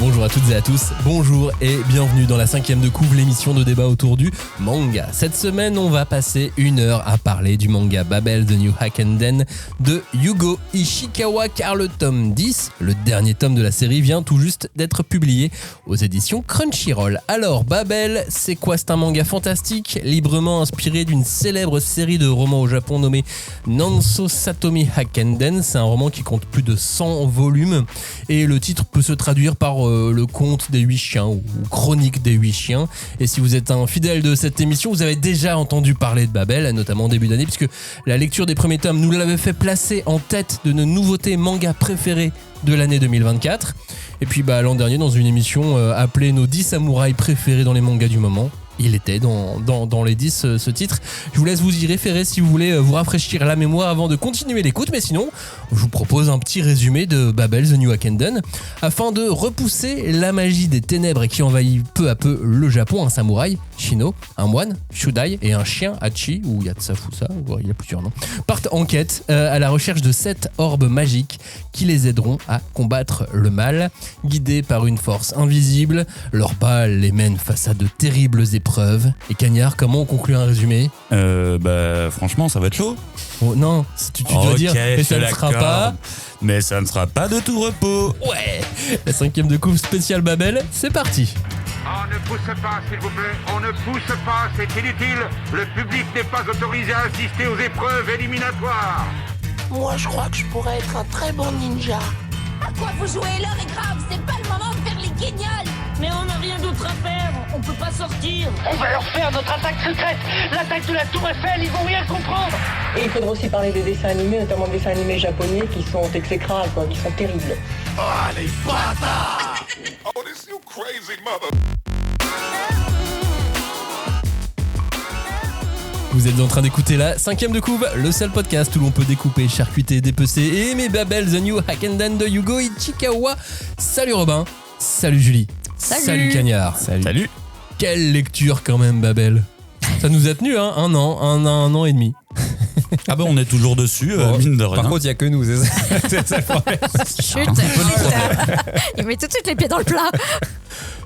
Bonjour à toutes et à tous, bonjour et bienvenue dans la 5e de couve, l'émission de débat autour du manga. Cette semaine, on va passer 1 heure à parler du manga Babel The New Hakenden de Yugo Ishikawa, car le tome 10, le dernier tome de la série, vient tout juste d'être publié aux éditions Crunchyroll. Alors, Babel, c'est quoi? C'est un manga fantastique, librement inspiré d'une célèbre série de romans au Japon nommée Nanso Satomi Hakenden. C'est un roman qui compte plus de 100 volumes et le titre peut se traduire par le conte des 8 chiens ou chronique des 8 chiens. Et si vous êtes un fidèle de cette émission, vous avez déjà entendu parler de Babel, notamment en début d'année, puisque la lecture des premiers tomes nous l'avait fait placer en tête de nos nouveautés manga préférées de l'année 2024. Et puis l'an dernier, dans une émission appelée Nos 10 samouraïs préférés dans les mangas du moment, il était dans les 10 ce titre. Je vous laisse vous y référer si vous voulez vous rafraîchir la mémoire avant de continuer l'écoute, mais sinon je vous propose un petit résumé de Babel The New Hakenden afin de repousser la magie des ténèbres qui envahit peu à peu le Japon. Un samouraï, Shino, un moine, Shudai, et un chien, Hachi, ou Yatsafusa, il y a plusieurs noms, partent en quête à la recherche de 7 orbes magiques qui les aideront à combattre le mal. Guidés par une force invisible, leur pas les mène face à de terribles épreuves. Et Cagnard, comment on conclut un résumé? Franchement, ça va être chaud. Oh, non, tu dois dire, et ça ne sera pas... Mais ça ne sera pas de tout repos. Ouais. La 5e de couve spéciale Babel, c'est parti. On ne pousse pas, s'il vous plaît. On ne pousse pas, c'est inutile. Le public n'est pas autorisé à assister aux épreuves éliminatoires. Moi, je crois que je pourrais être un très bon ninja. À quoi vous jouez? L'heure est grave, c'est pas le moment de faire les guignols. Mais on n'a rien d'autre à faire, on peut pas sortir. On va leur faire notre attaque secrète, l'attaque de la Tour Eiffel, ils vont rien comprendre. Et il faudra aussi parler des dessins animés, notamment des dessins animés japonais qui sont exécrables, qui sont terribles. Oh, les bâtards! Oh, this you crazy mother... Vous êtes en train d'écouter la 5e de couve, le seul podcast où l'on peut découper, charcuter, dépecer et aimer Babel The New Hakenden de Yugo Ishikawa. Salut Robin, salut Julie, salut Cagnard. Salut. Quelle lecture quand même Babel. Ça nous a tenu un an et demi. Ah on est toujours dessus, mine de rien. Par contre, il n'y a que nous, c'est ça le problème. Chut. Il met tout de suite les pieds dans le plat.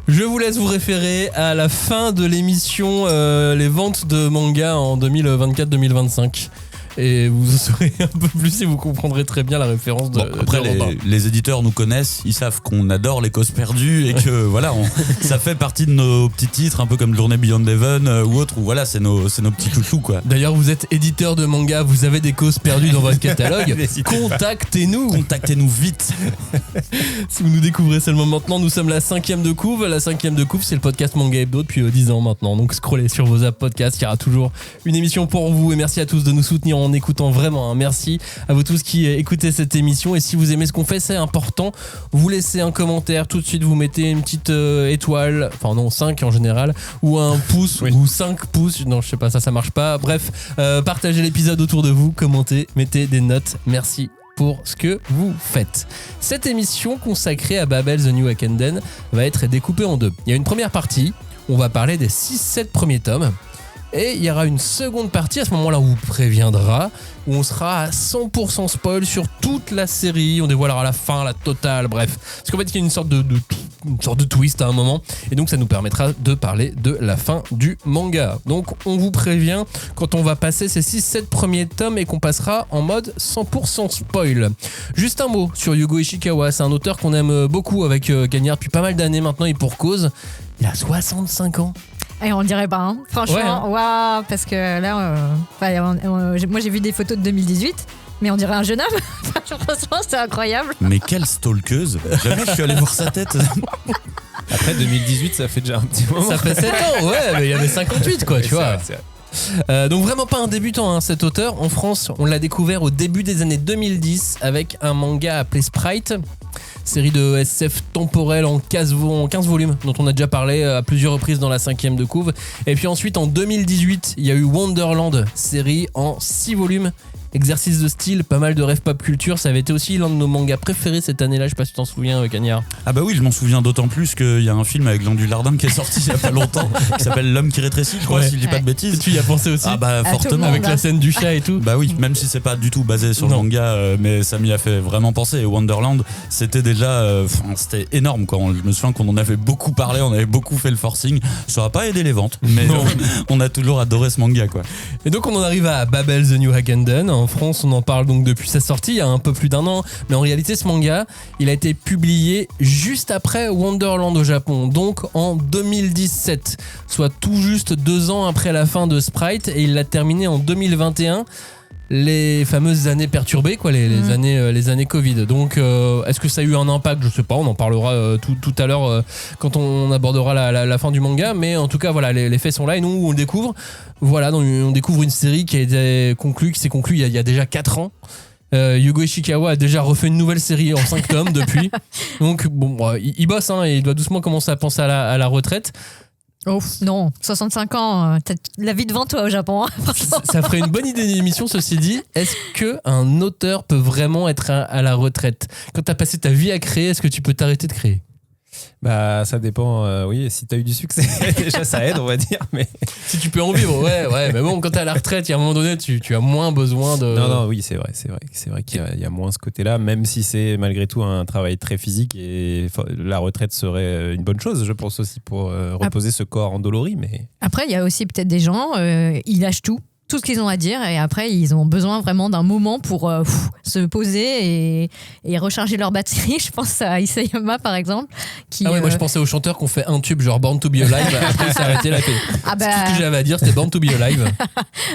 Je vous laisse vous référer à la fin de l'émission les ventes de manga en 2024-2025. Et vous en saurez un peu plus et vous comprendrez très bien la référence de après, Robin. les éditeurs nous connaissent, ils savent qu'on adore les causes perdues et que voilà, ça fait partie de nos petits titres, un peu comme Journée Beyond Heaven ou autre, où voilà, c'est nos petits chouchous quoi. D'ailleurs, vous êtes éditeur de manga, vous avez des causes perdues dans votre catalogue, contactez-nous vite. Si vous nous découvrez seulement maintenant, nous sommes la 5e de couve. La 5e de couve, c'est le podcast Manga Hebdo depuis 10 ans maintenant. Donc scrollez sur vos apps podcast, il y aura toujours une émission pour vous. Et merci à tous de nous soutenir en écoutant vraiment. Merci à vous tous qui écoutez cette émission. Et si vous aimez ce qu'on fait, c'est important. Vous laissez un commentaire, tout de suite vous mettez une petite étoile, enfin non, 5 en général, ou un pouce, ou 5 pouces. Non, je sais pas, ça marche pas. Bref, partagez l'épisode autour de vous, commentez, mettez des notes. Merci pour ce que vous faites. Cette émission consacrée à Babel The New Hakenden va être découpée en deux. Il y a une première partie, on va parler des 6-7 premiers tomes. Et il y aura une seconde partie, à ce moment-là on vous préviendra, où on sera à 100% spoil sur toute la série, on dévoilera la fin, la totale, bref. Parce qu'en fait il y a une sorte de twist à un moment, et donc ça nous permettra de parler de la fin du manga. Donc on vous prévient quand on va passer ces 6-7 premiers tomes et qu'on passera en mode 100% spoil. Juste un mot sur Yugo Ishikawa, c'est un auteur qu'on aime beaucoup avec Cagnard depuis pas mal d'années maintenant, et pour cause, il a 65 ans. Et on le dirait pas, franchement, waouh, parce que là, moi j'ai vu des photos de 2018, mais on dirait un jeune homme. Franchement, c'est incroyable. Mais quelle stalkeuse. Jamais je suis allé voir sa tête. Après 2018, ça fait déjà un petit moment. Ça fait 7 ans, ouais, mais il y avait 58 quoi, tu vois. C'est vrai. Donc vraiment pas un débutant cet auteur. En France, on l'a découvert au début des années 2010 avec un manga appelé Sprite. Série de SF temporelle en 15 volumes dont on a déjà parlé à plusieurs reprises dans la 5e de couve. Et puis ensuite en 2018 il y a eu Wonderland, série en 6 volumes exercice de style, pas mal de rêve pop culture. Ça avait été aussi l'un de nos mangas préférés cette année-là. Je sais pas si tu t'en souviens, Cagnard. Ah bah oui, je m'en souviens d'autant plus qu'il y a un film avec Glandu Lardin qui est sorti il y a pas longtemps, qui s'appelle L'homme qui rétrécit, je crois, si je dis pas de bêtises. Tu y as pensé aussi? Ah bah fortement. Avec la scène du chat et tout. Bah oui, même si c'est pas du tout basé sur le manga, mais ça m'y a fait vraiment penser. Et Wonderland, c'était déjà, c'était énorme quoi. Je me souviens qu'on en avait beaucoup parlé, on avait beaucoup fait le forcing. Ça n'a pas aidé les ventes, mais on a toujours adoré ce manga quoi. Et donc on en arrive à Babel The New Hackenden. En France, on en parle donc depuis sa sortie, il y a un peu plus d'1 an. Mais en réalité, ce manga, il a été publié juste après Wonderland au Japon, donc en 2017, soit tout juste 2 ans après la fin de Sprite, et il l'a terminé en 2021. Les fameuses années perturbées, quoi, les années Covid. Donc, est-ce que ça a eu un impact? Je sais pas, on en parlera tout à l'heure quand on abordera la fin du manga. Mais en tout cas, voilà, les faits sont là et nous, on le découvre. Voilà, donc, on découvre une série qui s'est conclue il y a déjà 4 ans. Yugo Ishikawa a déjà refait une nouvelle série en 5 tomes depuis. Donc, bon, il bosse, hein, et il doit doucement commencer à penser à la retraite. Oh non, 65 ans, t'as la vie devant toi au Japon. Ça ferait une bonne idée d'émission, ceci dit. Est-ce qu'un auteur peut vraiment être à la retraite? Quand t'as passé ta vie à créer, est-ce que tu peux t'arrêter de créer? Bah ça dépend, oui, si t'as eu du succès, déjà ça aide on va dire, mais... Si tu peux en vivre, ouais, mais bon, quand t'es à la retraite, il y a un moment donné, tu as moins besoin de... Non, oui, c'est vrai qu'il y a moins ce côté-là, même si c'est malgré tout un travail très physique, et la retraite serait une bonne chose, je pense aussi, pour reposer ce corps endolori, mais... Après, il y a aussi peut-être des gens, ils lâchent tout ce qu'ils ont à dire, et après ils ont besoin vraiment d'un moment pour se poser et recharger leur batterie. Je pense à Isayama par exemple qui, moi je pensais aux chanteurs qui ont fait un tube genre Born to Be Alive, après il s'est arrêté la paix. Tout ce que j'avais à dire c'était Born to Be Alive.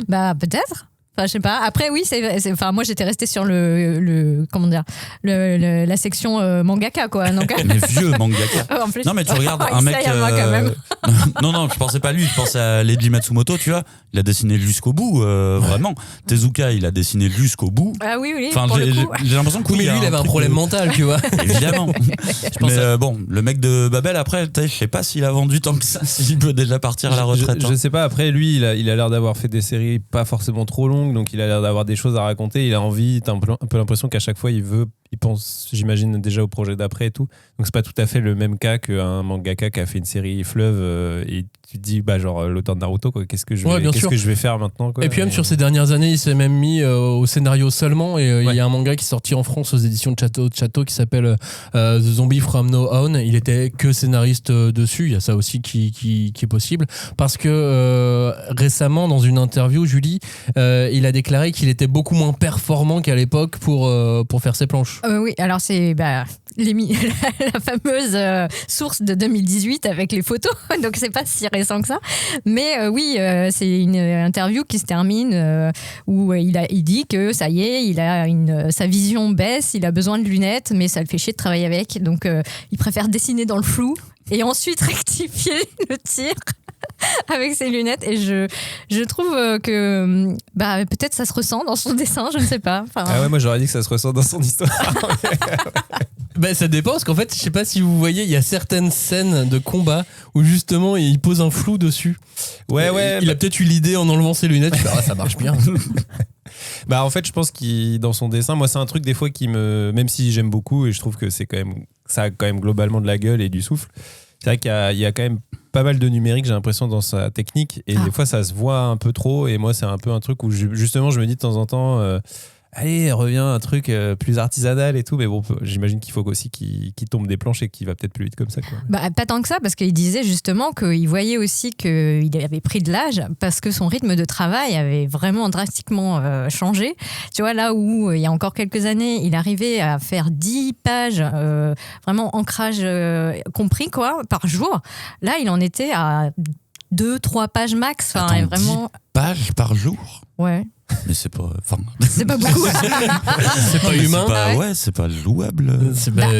Bah peut-être. Enfin, je sais pas. Après, oui, enfin, moi, j'étais restée sur la section mangaka, quoi. Donc... Mais vieux mangaka. En plus, non, mais tu regardes un mec. Quand même. non, je pensais pas à lui. Je pensais à Leiji Matsumoto, tu vois. Il a dessiné jusqu'au bout, vraiment. Tezuka, il a dessiné jusqu'au bout. Ah oui. Enfin, j'ai l'impression que mais lui, il avait un problème mental, tu vois. Évidemment. Mais bon, le mec de Babel, après, je sais pas s'il a vendu tant que ça, s'il peut déjà partir à la retraite. Je sais pas. Après, lui, il a l'air d'avoir fait des séries pas forcément trop longues. Donc il a l'air d'avoir des choses à raconter, il a envie, t'as un peu l'impression qu'à chaque fois il pense, j'imagine, déjà au projet d'après et tout. Donc c'est pas tout à fait le même cas qu'un mangaka qui a fait une série fleuve et tu te dis genre l'auteur de Naruto quoi, qu'est-ce que je vais faire maintenant quoi. Et puis même sur ces dernières années il s'est même mis au scénario seulement et il y a un manga qui est sorti en France aux éditions de Chateau qui s'appelle The Zombie From No On. Il était que scénariste dessus, il y a ça aussi qui est possible parce que récemment dans une interview Julie il a déclaré qu'il était beaucoup moins performant qu'à l'époque pour faire ses planches. Oui, alors c'est la fameuse source de 2018 avec les photos, donc c'est pas si récent que ça. Mais oui, c'est une interview qui se termine où il dit que ça y est, sa vision baisse, il a besoin de lunettes, mais ça le fait chier de travailler avec, donc il préfère dessiner dans le flou et ensuite rectifier le tir avec ses lunettes, et je trouve que peut-être ça se ressent dans son dessin, je ne sais pas. Moi j'aurais dit que ça se ressent dans son histoire. Ça dépend, parce qu'en fait je sais pas si vous voyez, il y a certaines scènes de combat où justement il pose un flou dessus. Il a peut-être eu l'idée en enlevant ses lunettes, ça marche bien. En fait je pense qu'il dans son dessin, moi c'est un truc des fois qui même si j'aime beaucoup et je trouve que ça a quand même globalement de la gueule et du souffle, c'est vrai qu'il y a quand même pas mal de numérique, j'ai l'impression, dans sa technique, et des fois ça se voit un peu trop, et moi c'est un peu un truc où justement je me dis de temps en temps allez, revient un truc plus artisanal et tout, mais bon, j'imagine qu'il faut aussi qu'il tombe des planches et qu'il va peut-être plus vite comme ça, quoi. Pas tant que ça, parce qu'il disait justement qu'il voyait aussi qu'il avait pris de l'âge, parce que son rythme de travail avait vraiment drastiquement changé. Tu vois, là où il y a encore quelques années, il arrivait à faire 10 pages, vraiment ancrage compris, quoi, par jour. Là, il en était à 2-3 pages max. Attends, vraiment... 10 pages par jour ? Ouais. Mais c'est pas... C'est pas beaucoup. C'est pas humain. C'est pas louable.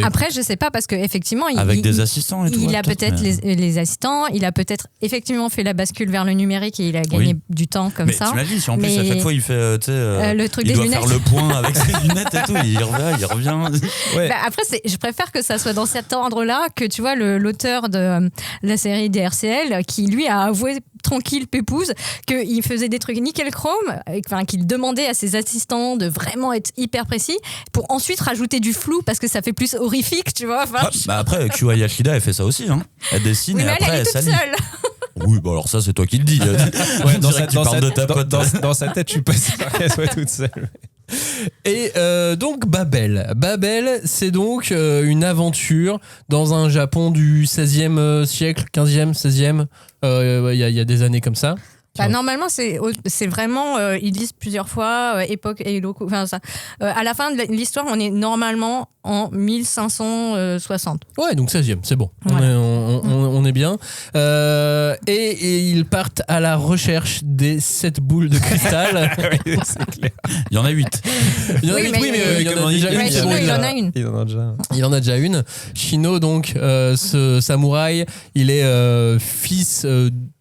Après, je sais pas, parce qu'effectivement... Avec des assistants et tout. Il a peut-être les assistants, il a peut-être effectivement fait la bascule vers le numérique et il a gagné du temps comme ça. Mais t'imagines, si en plus à chaque fois il fait... le truc il des doit lunettes. faire le point avec ses lunettes et tout, il revient. Ouais. Après, je préfère que ça soit dans cet ordre-là que, tu vois, l'auteur de la série DRCL qui, lui, a avoué tranquille, pépouze, qu'il faisait des trucs nickel chrome, enfin, qu'il demandait à ses assistants de vraiment être hyper précis pour ensuite rajouter du flou parce que ça fait plus horrifique, tu vois. Enfin, après, Kyo Yashida, elle fait ça aussi. Hein. Elle dessine oui, et mais après, elle est toute s'aligne. seule. Oui, bon alors ça, c'est toi qui le dis. Ouais, dans sa tête, je suis pas sûr qu'elle soit toute seule. Et donc Babel. Babel, c'est donc une aventure dans un Japon du 16e siècle, 15e, 16e. Il y a des années comme ça. Bah, normalement, c'est vraiment, ils disent plusieurs fois, époque et locaux. Enfin, ça. À la fin de l'histoire, on est normalement en 1560. Ouais, donc 16e, c'est bon. Ouais. On est bien. Et ils partent à la recherche des 7 boules de cristal. Oui, c'est clair. Il y en a 8. Il y en a Oui, 8, mais oui, mais il y en a déjà une. Ouais, c'est Shino, bon, il en a une. Il en a déjà. Il en a déjà une. Shino, donc, ce samouraï, il est fils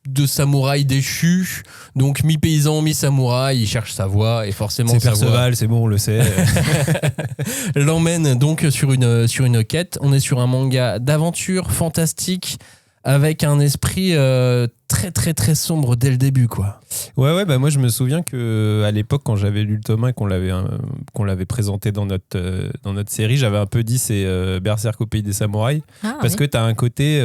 de samouraï déchu, donc mi-paysan, mi-samouraï, il cherche sa voie et forcément C'est sa voie Perceval, c'est bon, on le sait. l'emmène donc sur une quête. On est sur un manga d'aventure fantastique avec un esprit très très très sombre dès le début, quoi. Ouais, bah moi je me souviens que à l'époque quand j'avais lu le tome 1 et qu'on l'avait présenté dans notre série, j'avais un peu dit c'est Berserk au pays des samouraïs parce que t'as un côté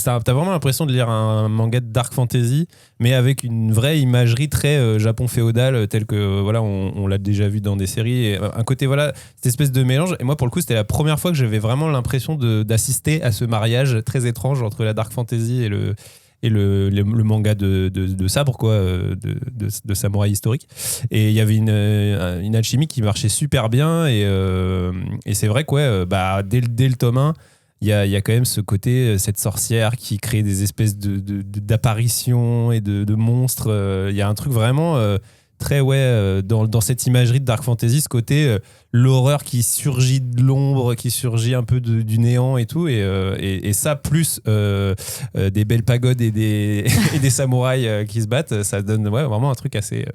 t'as vraiment l'impression de lire un manga de dark fantasy mais avec une vraie imagerie très Japon féodal tel que voilà on l'a déjà vu dans des séries et un côté voilà cette espèce de mélange et moi pour le coup c'était la première fois que j'avais vraiment l'impression d'assister à ce mariage très étrange entre la dark fantasy et le manga de sabre quoi de samouraï historique et il y avait une alchimie qui marchait super bien et c'est vrai que ouais, bah dès le tome 1 il y a quand même ce côté cette sorcière qui crée des espèces d'apparitions et de monstres il y a un truc vraiment très dans cette imagerie de dark fantasy ce côté l'horreur qui surgit de l'ombre qui surgit un peu du néant et tout et ça plus des belles pagodes et des samouraïs qui se battent ça donne vraiment un truc assez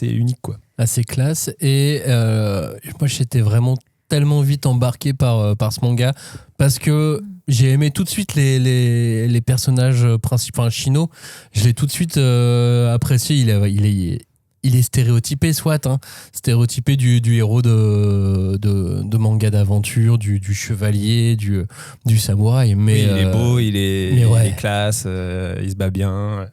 unique quoi. Assez classe et moi j'étais vraiment tellement vite embarqué par ce manga parce que j'ai aimé tout de suite les personnages principaux. Enfin, Shino, je l'ai tout de suite apprécié. Il est stéréotypé, soit stéréotypé du héros de manga d'aventure, du chevalier, du samouraï. Mais oui, il est beau, il est classe, il se bat bien.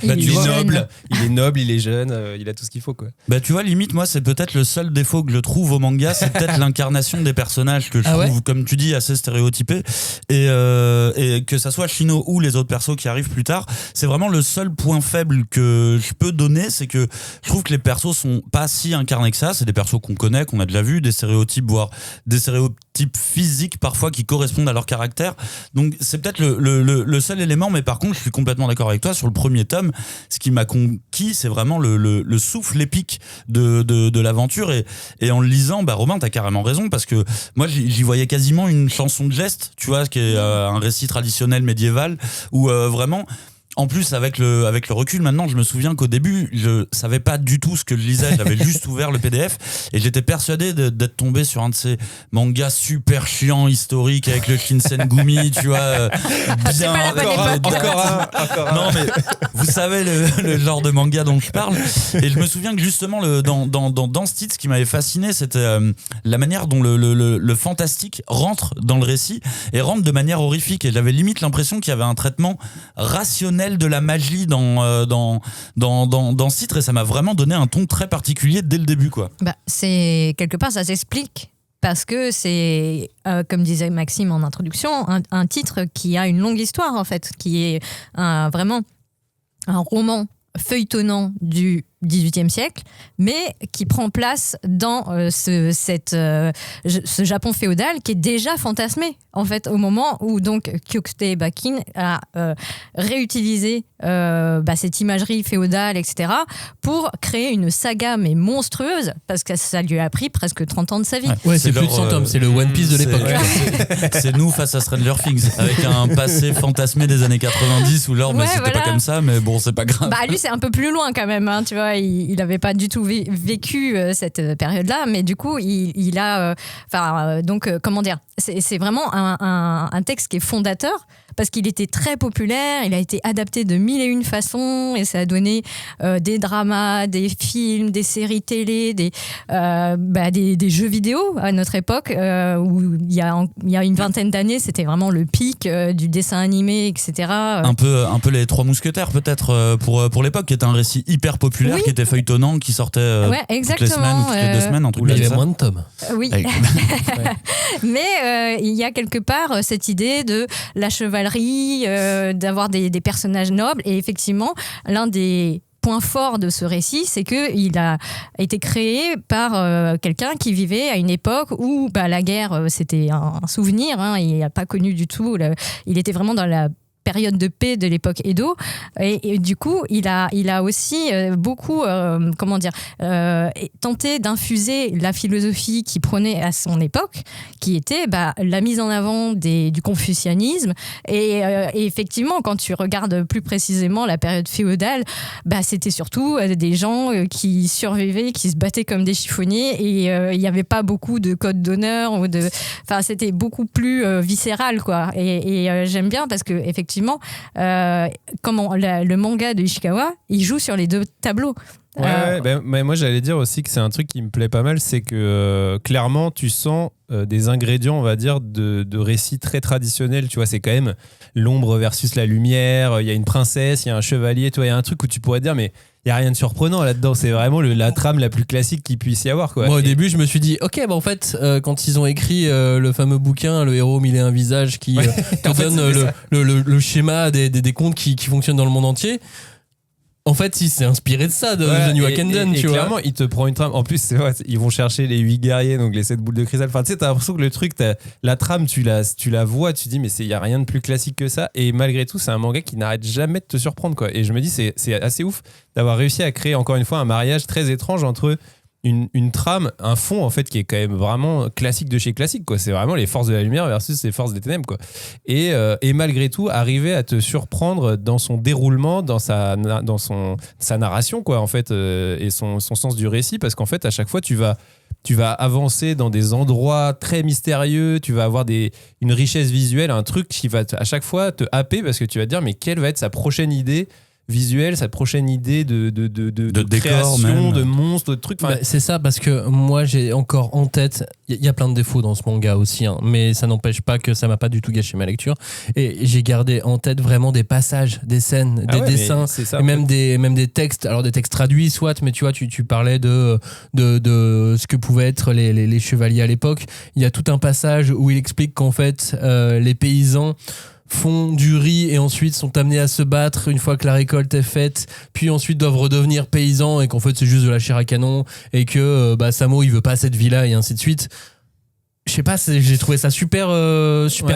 Il est noble, il est jeune, il a tout ce qu'il faut quoi. Bah tu vois, limite moi c'est peut-être le seul défaut que je trouve au manga, c'est peut-être l'incarnation des personnages que je trouve, comme tu dis, assez stéréotypé et que ça soit Shino ou les autres persos qui arrivent plus tard, c'est vraiment le seul point faible que je peux donner, c'est que je trouve que les persos sont pas si incarnés que ça, c'est des persos qu'on connaît, qu'on a déjà vu, des stéréotypes, voire des stéréotypes physiques parfois qui correspondent à leur caractère, donc c'est peut-être le seul élément, mais par contre je suis complètement d'accord avec toi, sur le premier tome, ce qui m'a conquis, c'est vraiment le souffle épique de l'aventure et en le lisant, bah Robin t'as carrément raison parce que moi j'y voyais quasiment une chanson de geste, tu vois, qui est un récit traditionnel médiéval où vraiment En plus, avec le recul maintenant, je me souviens qu'au début, je savais pas du tout ce que je lisais. J'avais juste ouvert le PDF et j'étais persuadé d'être tombé sur un de ces mangas super chiants, historiques, avec le Shinsengumi, tu vois. Bien, encore un. Non, mais vous savez le genre de manga dont je parle. Et je me souviens que justement, dans ce titre, ce qui m'avait fasciné, c'était la manière dont le fantastique rentre dans le récit et rentre de manière horrifique. Et j'avais limite l'impression qu'il y avait un traitement rationnel de la magie dans ce titre, et ça m'a vraiment donné un ton très particulier dès le début, quoi. Bah, c'est quelque part, ça s'explique parce que c'est, comme disait Maxime en introduction, un titre qui a une longue histoire en fait, qui est vraiment un roman feuilletonnant du XVIIIe siècle, mais qui prend place dans ce Japon féodal qui est déjà fantasmé en fait au moment où donc Kyokutei Bakin a réutilisé cette imagerie féodale, etc., pour créer une saga mais monstrueuse, parce que ça lui a pris presque 30 ans de sa vie. Ouais, c'est plus de 100 tomes, c'est le One Piece de l'époque. C'est nous face à Stranger Things, avec un passé fantasmé des années 90 où l'or, c'était pas comme ça, mais bon, c'est pas grave. Bah, lui, c'est un peu plus loin quand même, hein, tu vois, il n'avait pas du tout vécu cette période-là, mais du coup, il a... comment dire, c'est vraiment un texte qui est fondateur, parce qu'il était très populaire, il a été adapté de 1001 façons et ça a donné des dramas, des films, des séries télé, des jeux vidéo à notre époque où il y a une vingtaine d'années, c'était vraiment le pic du dessin animé, etc. Un peu les Trois Mousquetaires peut-être pour l'époque, qui était un récit hyper populaire, qui était feuilletonnant, qui sortait toutes les semaines ou toutes les 2 semaines, en tout cas. Il y avait moins de tomes. Oui. Mais il y a quelque part cette idée de la chevalerie, d'avoir des personnages nobles. Et effectivement, l'un des points forts de ce récit, c'est qu'il a été créé par quelqu'un qui vivait à une époque où la guerre, c'était un souvenir. Il n'a pas connu du tout. Il était vraiment dans la période de paix de l'époque Edo et du coup il a aussi beaucoup tenté d'infuser la philosophie qu'il prenait à son époque, qui était la mise en avant du confucianisme et effectivement quand tu regardes plus précisément la période féodale, c'était surtout des gens qui survivaient, qui se battaient comme des chiffonniers et il n'y avait pas beaucoup de code d'honneur c'était beaucoup plus viscéral quoi et j'aime bien parce que effectivement le manga de Ishikawa, il joue sur les 2 tableaux. Mais moi j'allais dire aussi que c'est un truc qui me plaît pas mal, c'est que clairement tu sens des ingrédients, on va dire, de récits très traditionnels. Tu vois, c'est quand même l'ombre versus la lumière, il y a une princesse, il y a un chevalier, il y a un truc où tu pourrais te dire mais il n'y a rien de surprenant là-dedans, c'est vraiment la trame la plus classique qu'il puisse y avoir quoi. Moi au début je me suis dit ok en fait quand ils ont écrit le fameux bouquin Le héros mille et un visages qui te donne le schéma des contes qui fonctionnent dans le monde entier, en fait, il s'est inspiré de ça, de The New Hackenden, tu vois. Clairement, il te prend une trame. En plus, c'est vrai, ils vont chercher les 8 guerriers, donc les 7 boules de cristal. Enfin, tu sais, t'as l'impression que le truc, la trame, tu la vois, tu te dis, mais il n'y a rien de plus classique que ça. Et malgré tout, c'est un manga qui n'arrête jamais de te surprendre, quoi. Et je me dis, c'est assez ouf d'avoir réussi à créer, encore une fois, un mariage très étrange entre une trame, un fond en fait qui est quand même vraiment classique de chez classique quoi. C'est vraiment les forces de la lumière versus les forces des ténèbres quoi. Et malgré tout arriver à te surprendre dans son déroulement, dans sa narration quoi en fait et son sens du récit, parce qu'en fait à chaque fois tu vas avancer dans des endroits très mystérieux, tu vas avoir une richesse visuelle, un truc qui va à chaque fois te happer parce que tu vas te dire mais quelle va être sa prochaine idée visuelle, sa prochaine idée de création, de monstres, de trucs. C'est ça, parce que moi j'ai encore en tête, il y a plein de défauts dans ce manga aussi, mais ça n'empêche pas que ça m'a pas du tout gâché ma lecture. Et j'ai gardé en tête vraiment des passages, des scènes, des dessins, et même des textes, alors des textes traduits soit, mais tu vois, tu parlais de ce que pouvaient être les chevaliers à l'époque. Il y a tout un passage où il explique qu'en fait les paysans font du riz et ensuite sont amenés à se battre une fois que la récolte est faite, puis ensuite doivent redevenir paysans et qu'en fait c'est juste de la chair à canon et que Samo il veut pas cette vie-là et ainsi de suite. Je sais pas, j'ai trouvé ça super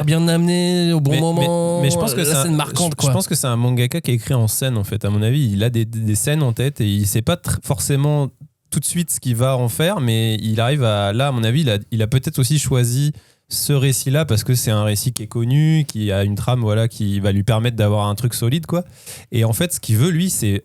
bien amené au bon moment. Mais je pense que c'est une marquante quoi. Je pense que c'est un mangaka qui est écrit en scène en fait. À mon avis, il a des scènes en tête et il sait pas forcément tout de suite ce qu'il va en faire, mais il arrive à mon avis, il a peut-être aussi choisi ce récit-là parce que c'est un récit qui est connu, qui a une trame qui va lui permettre d'avoir un truc solide quoi. Et en fait ce qu'il veut lui c'est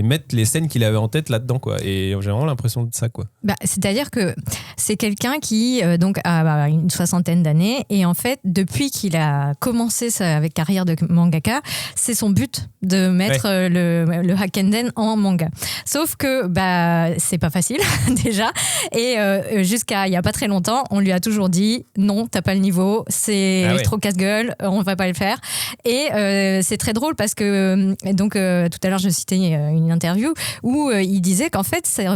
mettre les scènes qu'il avait en tête là-dedans quoi. Et j'ai vraiment l'impression de ça quoi. C'est-à-dire que c'est quelqu'un qui donc a une 60aine d'années et en fait depuis qu'il a commencé sa carrière de mangaka, c'est son but de mettre le Hackenden en manga. Sauf que c'est pas facile déjà et jusqu'à il y a pas très longtemps, on lui a toujours dit non, t'as pas le niveau, c'est trop casse-gueule, on va pas le faire. Et c'est très drôle parce que donc tout à l'heure je citais une interview où il disait qu'en fait c'était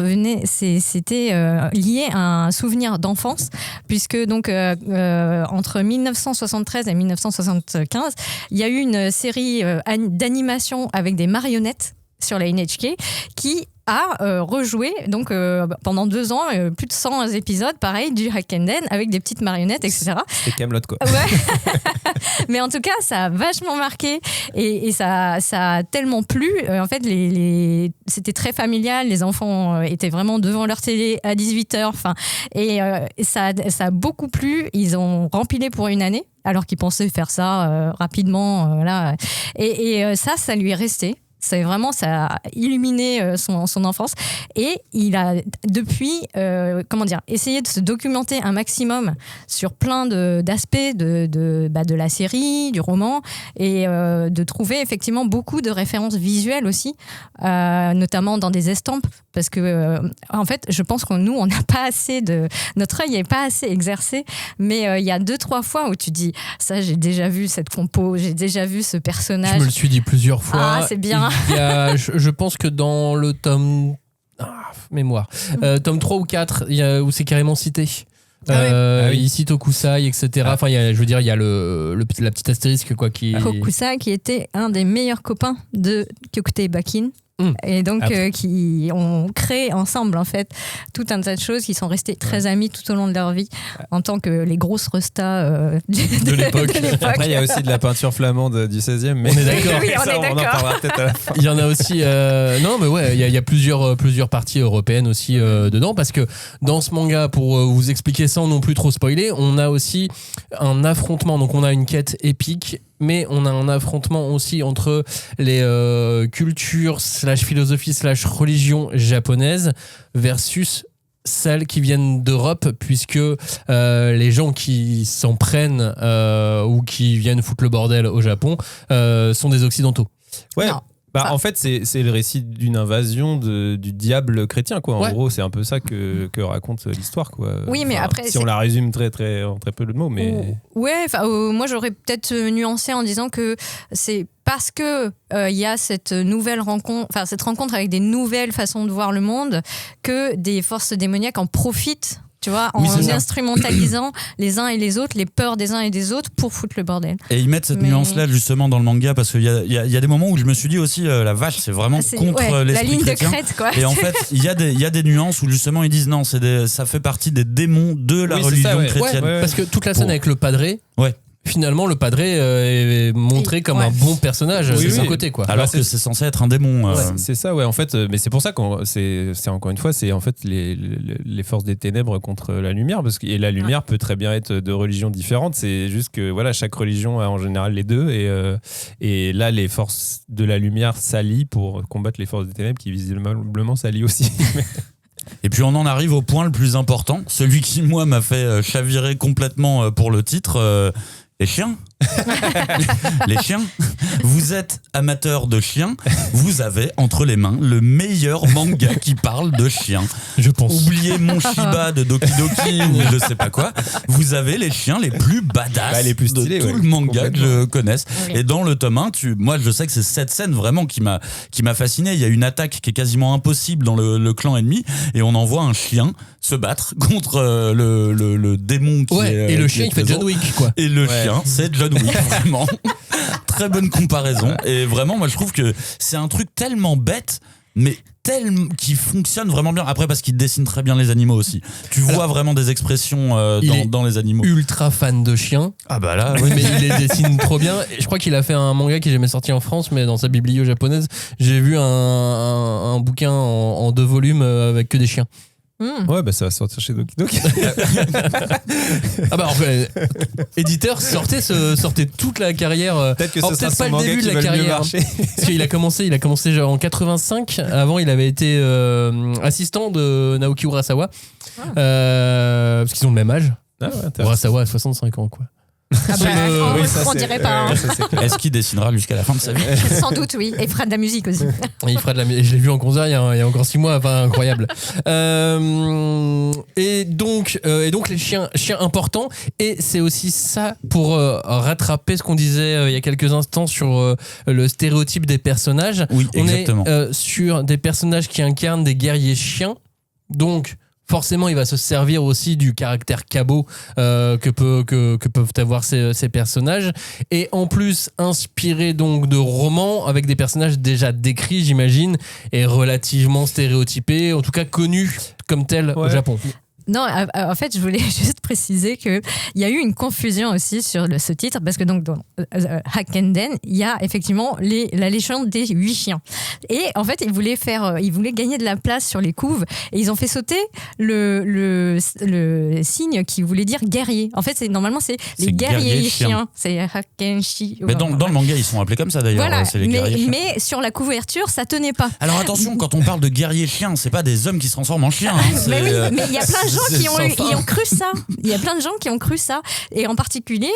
lié à un souvenir d'enfance puisque donc entre 1973 et 1975 il y a eu une série d'animation avec des marionnettes sur la NHK qui a rejoué donc pendant 2 ans plus de 100 épisodes pareil du Hackenden avec des petites marionnettes etc. C'était Kaamelott quoi. Ouais. Mais en tout cas ça a vachement marqué et ça a tellement plu en fait c'était très familial, les enfants étaient vraiment devant leur télé à 18h et ça a beaucoup plu, ils ont rempilé pour une année alors qu'ils pensaient faire ça rapidement et ça lui est resté. C'est vraiment, ça a illuminé son enfance. Et il a depuis, essayé de se documenter un maximum sur plein d'aspects de la série, du roman, et de trouver effectivement beaucoup de références visuelles aussi, notamment dans des estampes, parce que en fait, je pense qu'on n'a pas assez notre œil n'est pas assez exercé, mais il y a 2-3 fois où tu dis, ça, j'ai déjà vu cette compo, j'ai déjà vu ce personnage. Je me le suis dit plusieurs fois. Ah, c'est bien. Je pense que dans le tome tome 3 ou 4, où c'est carrément cité. Il cite Hokusai, etc. Enfin, il y a la petite astérisque qui. Hokusai qui était un des meilleurs copains de Kyokutei Bakin. Et donc qui ont créé ensemble en fait tout un tas de choses, qui sont restés très amis tout au long de leur vie en tant que les grosses restas de l'époque. Après il y a aussi de la peinture flamande du 16e, mais on est d'accord. Oui, on en parlera peut-être à la fin. Il y en a aussi non mais ouais, il y a plusieurs parties européennes aussi dedans, parce que dans ce manga, pour vous expliquer sans non plus trop spoiler, on a aussi un affrontement, donc on a une quête épique, mais on a un affrontement aussi entre les cultures / philosophie / religion japonaise versus celles qui viennent d'Europe, puisque les gens qui s'en prennent ou qui viennent foutre le bordel au Japon sont des occidentaux. Ouais. Non. En fait, c'est le récit d'une invasion du diable chrétien, quoi. En gros, c'est un peu ça que raconte l'histoire, quoi. Oui, mais après, si on la résume en très peu de mots, mais. Ouais, moi j'aurais peut-être nuancé en disant que c'est parce que il y a cette rencontre avec des nouvelles façons de voir le monde, que des forces démoniaques en profitent. Tu vois, en instrumentalisant les uns et les autres, les peurs des uns et des autres pour foutre le bordel. Et ils mettent cette nuance-là justement dans le manga, parce qu'il y a des moments où je me suis dit aussi, la vache, c'est vraiment contre l'esprit la ligne chrétien. de crête, quoi. Et en fait, il y a des nuances où justement ils disent non, ça fait partie des démons de la religion chrétienne. Ouais, parce que toute la scène avec le padré. Ouais. Finalement, le padré est montré comme un bon personnage de son côté, quoi. Alors que c'est censé être un démon. C'est ça, ouais. En fait, mais c'est pour ça que c'est encore une fois, c'est en fait les forces des ténèbres contre la lumière, et la lumière peut très bien être de religions différentes. C'est juste que voilà, chaque religion a en général les deux, et là, les forces de la lumière s'allient pour combattre les forces des ténèbres, qui visiblement s'allient aussi. Et puis on en arrive au point le plus important, celui qui moi m'a fait chavirer complètement pour le titre. Les chiens. Les chiens. Vous êtes amateur de chiens, vous avez entre les mains le meilleur manga qui parle de chiens. Je pense. Oubliez mon Shiba de Doki Doki ou je sais pas quoi. Vous avez les chiens les plus badass les plus stylés, de tout le manga que je connaisse. Oui. Et dans le tome 1, moi je sais que c'est cette scène vraiment qui m'a fasciné. Il y a une attaque qui est quasiment impossible dans le clan ennemi, et on envoie un chien se battre contre le démon qui est. Et le chien il fait John Wick, quoi. Et le chien, c'est John Wick, vraiment. Très bonne comparaison. Et vraiment, moi je trouve que c'est un truc tellement bête, mais qui fonctionne vraiment bien. Après, parce qu'il dessine très bien les animaux aussi. Tu vois vraiment des expressions dans les animaux. Ultra fan de chiens. Ah bah là, oui, mais il les dessine trop bien. Et je crois qu'il a fait un manga qui n'est jamais sorti en France, mais dans sa biblio japonaise, j'ai vu un bouquin en 2 volumes avec que des chiens. Ouais, bah ça va sortir chez Doki Doki. Ah bah en fait, éditeur, sortez toute la carrière. Peut-être que ce sera pas le début de la carrière. Parce qu'il a commencé genre en 85. Avant, il avait été assistant de Naoki Urasawa. Parce qu'ils ont le même âge. Urasawa a 65 ans, quoi. Ah bah, on dirait pas. Est-ce qu'il dessinera jusqu'à la fin de sa vie? Sans doute, oui. Et il fera de la musique aussi. Il fera de la musique. Je l'ai vu en concert il y a encore 6 mois. Enfin, incroyable. Et donc les chiens importants. Et c'est aussi ça pour rattraper ce qu'on disait il y a quelques instants sur le stéréotype des personnages. Oui, exactement. On est sur des personnages qui incarnent des guerriers chiens. Donc forcément, il va se servir aussi du caractère cabot que peuvent avoir ces personnages, et en plus inspiré donc de romans avec des personnages déjà décrits, j'imagine, et relativement stéréotypés, en tout cas connus comme tels au Japon. Non, en fait, je voulais juste préciser qu'il y a eu une confusion aussi sur ce titre, parce que donc dans Hackenden, il y a effectivement la légende des 8 chiens. Et en fait, ils voulaient gagner de la place sur les couves, et ils ont fait sauter le signe qui voulait dire guerrier. En fait, normalement, c'est les guerriers chiens. C'est Hakenshi. Mais dans le manga, ils sont appelés comme ça d'ailleurs. Voilà, c'est les guerriers chiens. Mais sur la couverture, ça tenait pas. Alors attention, quand on parle de guerriers chiens, c'est pas des hommes qui se transforment en chiens. Mais oui, mais il y a plein de gens qui ont cru ça. Il y a plein de gens qui ont cru ça. Et en particulier,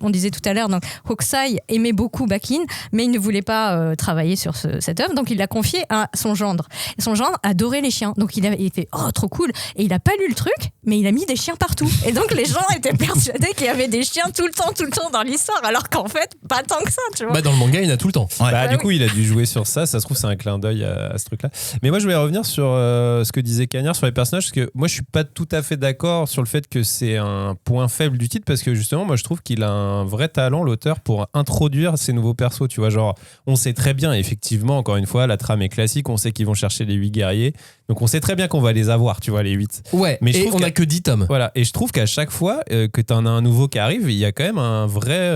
on disait tout à l'heure, donc Hokusai aimait beaucoup Bakin, mais il ne voulait pas travailler sur cette œuvre, donc il l'a confié à son gendre. Et son gendre adorait les chiens, donc il fait oh trop cool. Et il a pas lu le truc, mais il a mis des chiens partout. Et donc les gens étaient persuadés qu'il y avait des chiens tout le temps dans l'histoire, alors qu'en fait pas tant que ça, tu vois. Dans le manga, il y en a tout le temps. Ouais. Du coup, il a dû jouer sur ça. Ça se trouve, c'est un clin d'œil à ce truc-là. Mais moi, je voulais revenir sur ce que disait Cagnard sur les personnages, parce que moi, je suis pas tout à fait d'accord sur le fait que c'est un point faible du titre, parce que justement, moi, je trouve qu'il a un vrai talent, l'auteur, pour introduire ces nouveaux persos. Tu vois, genre, on sait très bien, effectivement, encore une fois, la trame est classique. On sait qu'ils vont chercher les 8 guerriers. Donc, on sait très bien qu'on va les avoir, tu vois, les 8. Ouais, mais et on a que 10 tomes. Voilà, et je trouve qu'à chaque fois que tu en as un nouveau qui arrive, il y a quand même un vrai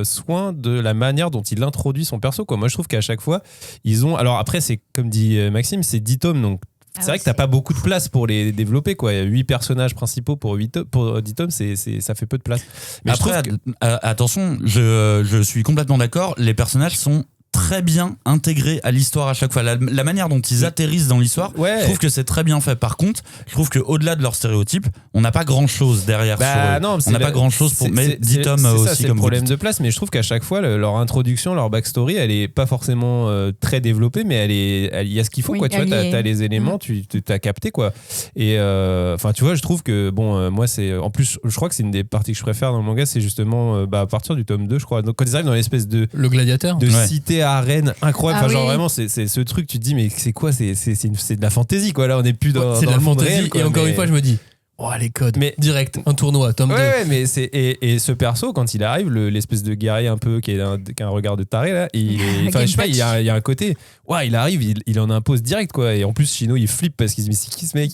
soin de la manière dont il introduit son perso, quoi. Moi, je trouve qu'à chaque fois, ils ont... Alors après, c'est comme dit Maxime, c'est 10 tomes, donc c'est vrai que t'as pas beaucoup de place pour les développer, quoi. 8 personnages principaux pour 10 tomes, ça fait peu de place. Mais après, attention, je suis complètement d'accord, les personnages sont très bien intégrés à l'histoire à chaque fois. La manière dont ils atterrissent dans l'histoire, je trouve que c'est très bien fait. Par contre, je trouve qu'au-delà de leurs stéréotypes, on n'a pas grand-chose derrière. On n'a pas grand-chose pour... Mais 10 tomes aussi, ça, c'est comme le problème de place, mais je trouve qu'à chaque fois, leur introduction, leur backstory, elle est pas forcément très développée, mais il y a ce qu'il faut, quoi. Tu vois, t'as les éléments, tu t'as capté, quoi. Et enfin, tu vois, je trouve que, moi, c'est... En plus, je crois que c'est une des parties que je préfère dans le manga, c'est justement à partir du tome 2, je crois. Donc, quand ils arrivent dans l'espèce de... Le gladiateur de cité arène incroyable, genre vraiment c'est ce truc, tu te dis mais c'est quoi, c'est de la fantaisie, quoi. Là on est plus dans c'est de la fantaisie réel, quoi, et encore une fois je me dis les codes, mais direct, un tournoi, tome 2. Mais et ce perso, quand il arrive, l'espèce de guerrier un peu qui a un regard de taré, là, je sais pas, il y a un côté, il arrive, il en impose direct, quoi. Et en plus, Shino, il flippe parce qu'il se dit, c'est qui ce mec,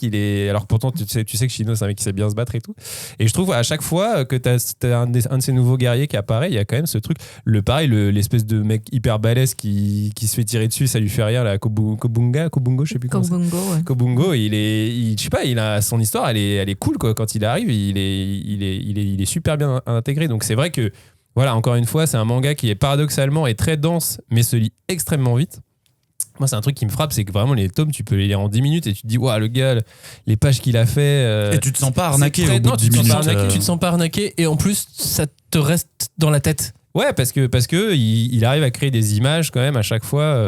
alors que pourtant, tu sais que Shino, c'est un mec qui sait bien se battre et tout. Et je trouve, à chaque fois que t'as un de ces nouveaux guerriers qui apparaît, il y a quand même ce truc, l'espèce de mec hyper balèze qui se fait tirer dessus, ça lui fait rien, là, Kobungo, je sais plus comment c'est. Kobungo, je sais pas, il a son histoire, elle est cool, quoi. Quand il arrive, il est super bien intégré. Donc c'est vrai que, voilà, encore une fois, c'est un manga qui est paradoxalement est très dense, mais se lit extrêmement vite. Moi, c'est un truc qui me frappe, c'est que vraiment les tomes, tu peux les lire en 10 minutes et tu te dis, le gars, les pages qu'il a fait. Et tu te sens pas arnaqué au bout de 10 minutes. Tu te sens pas arnaqué, et en plus, ça te reste dans la tête. Ouais, parce que il arrive à créer des images quand même à chaque fois,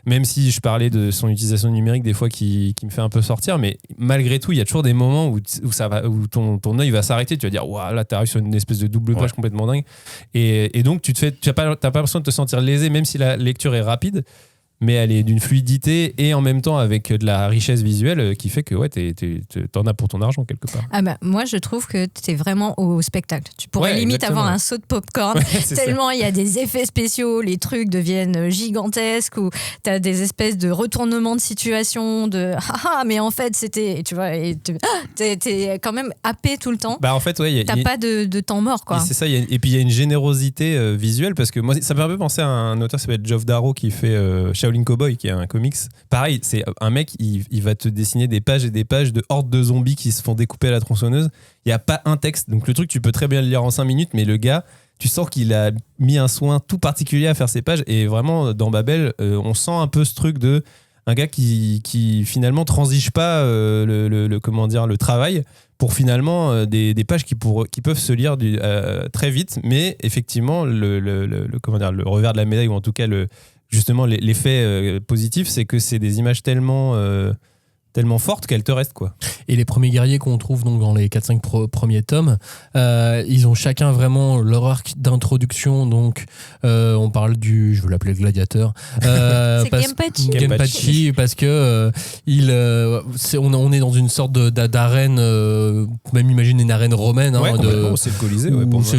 même si je parlais de son utilisation numérique des fois qui me fait un peu sortir, mais malgré tout, il y a toujours des moments où ton œil va s'arrêter, tu vas dire là t'arrives sur une espèce de double page complètement dingue, et donc t'as pas l'impression de te sentir lésé, même si la lecture est rapide, mais elle est d'une fluidité et en même temps avec de la richesse visuelle qui fait que t'en as pour ton argent quelque part. Moi je trouve que t'es vraiment au spectacle. Tu pourrais limite avoir un saut de popcorn tellement il y a des effets spéciaux, les trucs deviennent gigantesques, ou t'as des espèces de retournements de situation, mais en fait c'était, tu vois, t'es quand même happé tout le temps. En fait t'as pas de temps mort, quoi. Et c'est ça, et puis il y a une générosité visuelle, parce que moi ça me fait un peu penser à un auteur qui s'appelle Geoff Darrow qui fait Shaolin Cowboy, qui est un comics. Pareil, c'est un mec, il va te dessiner des pages et des pages de hordes de zombies qui se font découper à la tronçonneuse. Il n'y a pas un texte. Donc le truc, tu peux très bien le lire en 5 minutes, mais le gars, tu sens qu'il a mis un soin tout particulier à faire ses pages. Et vraiment, dans Babel, on sent un peu ce truc de un gars qui finalement transige pas le travail pour finalement des pages qui peuvent se lire très vite. Mais effectivement, le revers de la médaille, ou en tout cas justement l'effet positif, c'est que c'est des images tellement fortes qu'elles te restent, quoi. Et les premiers guerriers qu'on trouve donc dans les 4-5 premiers tomes, ils ont chacun vraiment leur arc d'introduction. Donc on parle je veux l'appeler le gladiateur, c'est Genpachi, parce que on est dans une sorte d'arène, même imagine une arène romaine, c'est le Colisée,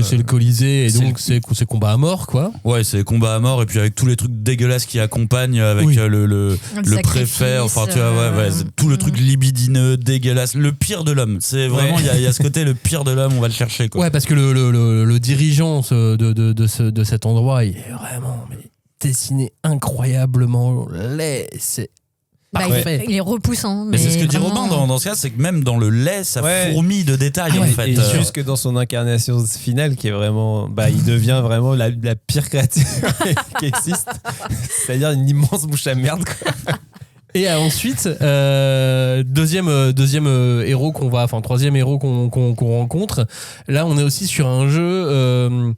c'est le Colisée, et donc c'est combat à mort, quoi. Ouais, c'est combat à mort, et puis avec tous les trucs dégueulasses qui accompagnent, avec le préfet, enfin tu vois, tout le truc libidineux, dégueulasse, le pire de l'homme. C'est vraiment, il y a ce côté, le pire de l'homme, on va le chercher, quoi. Ouais, parce que le dirigeant de cet endroit, il est vraiment dessiné incroyablement laid. C'est parfait. Il est repoussant. Mais c'est ce que dit vraiment... Robin dans ce cas, c'est que même dans le lait, ça fourmille de détails, en fait. Et jusque dans son incarnation finale, qui est vraiment, il devient vraiment la pire créature qui existe. C'est-à-dire une immense bouche à merde, quoi. Et ensuite, troisième héros qu'on rencontre. Là, on est aussi sur un jeu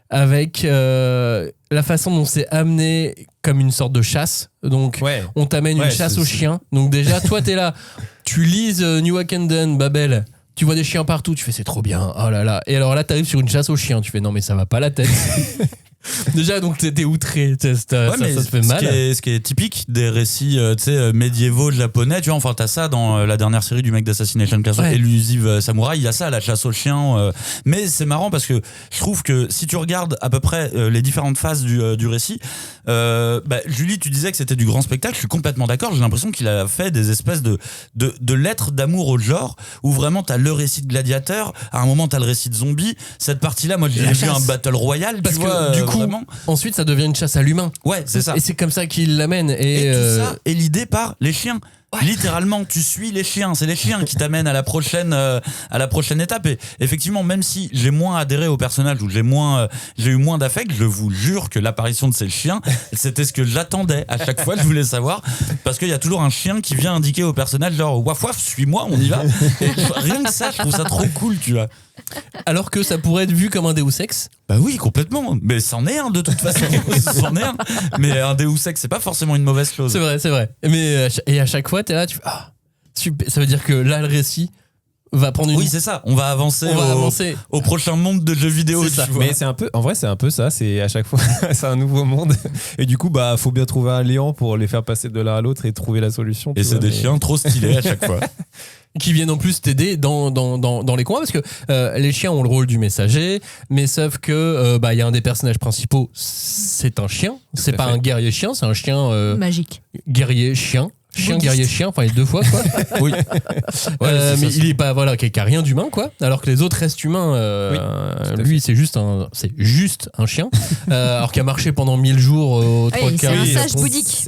avec la façon dont c'est amené comme une sorte de chasse. Donc, on t'amène une chasse aux chiens. Donc déjà, toi, t'es là, tu lises New Hackenden, Babel. Tu vois des chiens partout, tu fais c'est trop bien. Oh là là. Et alors là, t'arrives sur une chasse aux chiens. Tu fais non, mais ça va pas la tête. Déjà, donc t'es outré, ça se fait mal. Ce qui est typique des récits médiévaux japonais, tu vois, enfin t'as ça dans la dernière série du mec d'Assassination Classroom, Elusive Samurai, il y a ça, la chasse aux chiens. Mais c'est marrant parce que je trouve que si tu regardes à peu près les différentes phases du récit, Julie, tu disais que c'était du grand spectacle, je suis complètement d'accord, j'ai l'impression qu'il a fait des espèces de lettres d'amour au genre, où vraiment t'as le récit de gladiateur, à un moment t'as le récit de zombie, cette partie-là, moi j'ai vu un battle royal, parce tu que vois, du coup, vraiment. Ensuite ça devient une chasse à l'humain. Ouais, c'est ça. Et c'est comme ça qu'il l'amène. Et tout ça est l'idée par les chiens. Littéralement, tu suis les chiens, c'est les chiens qui t'amènent à la prochaine étape. Et effectivement, même si j'ai moins adhéré au personnage ou j'ai eu moins d'affect, je vous jure que l'apparition de ces chiens, c'était ce que j'attendais à chaque fois. Je voulais savoir, parce qu'il y a toujours un chien qui vient indiquer au personnage genre waf waf, suis-moi, on y va. Et rien que ça, je trouve ça trop cool, tu vois. Alors que ça pourrait être vu comme un Deus Ex. Bah oui, complètement. Mais c'en est un de toute façon. C'en est un. Mais un Deus Ex, c'est pas forcément une mauvaise chose. C'est vrai. Mais et à chaque fois, t'es là, tu fais super. Ça veut dire que là, le récit va prendre une. Oui, c'est ça. On va avancer au prochain monde de jeux vidéo. C'est ça. Mais c'est un peu, en vrai, c'est un peu ça. C'est à chaque fois, c'est un nouveau monde. Et du coup, faut bien trouver un liant pour les faire passer de l'un à l'autre et trouver la solution. Et c'est des chiens trop stylés à chaque fois. Qui viennent en plus t'aider dans les combats, parce que les chiens ont le rôle du messager, mais sauf que y a un des personnages principaux, c'est un chien, c'est pas un guerrier chien, c'est un chien magique. Guerrier chien. Chien, guerrier, chien, enfin les deux fois, quoi. Oui. Mais il est pas, qui a rien d'humain, quoi. Alors que les autres restent humains. Lui, c'est juste un chien. Alors qu'il a marché pendant 1000 jours aux trois quarts. C'est un sage bouddhique.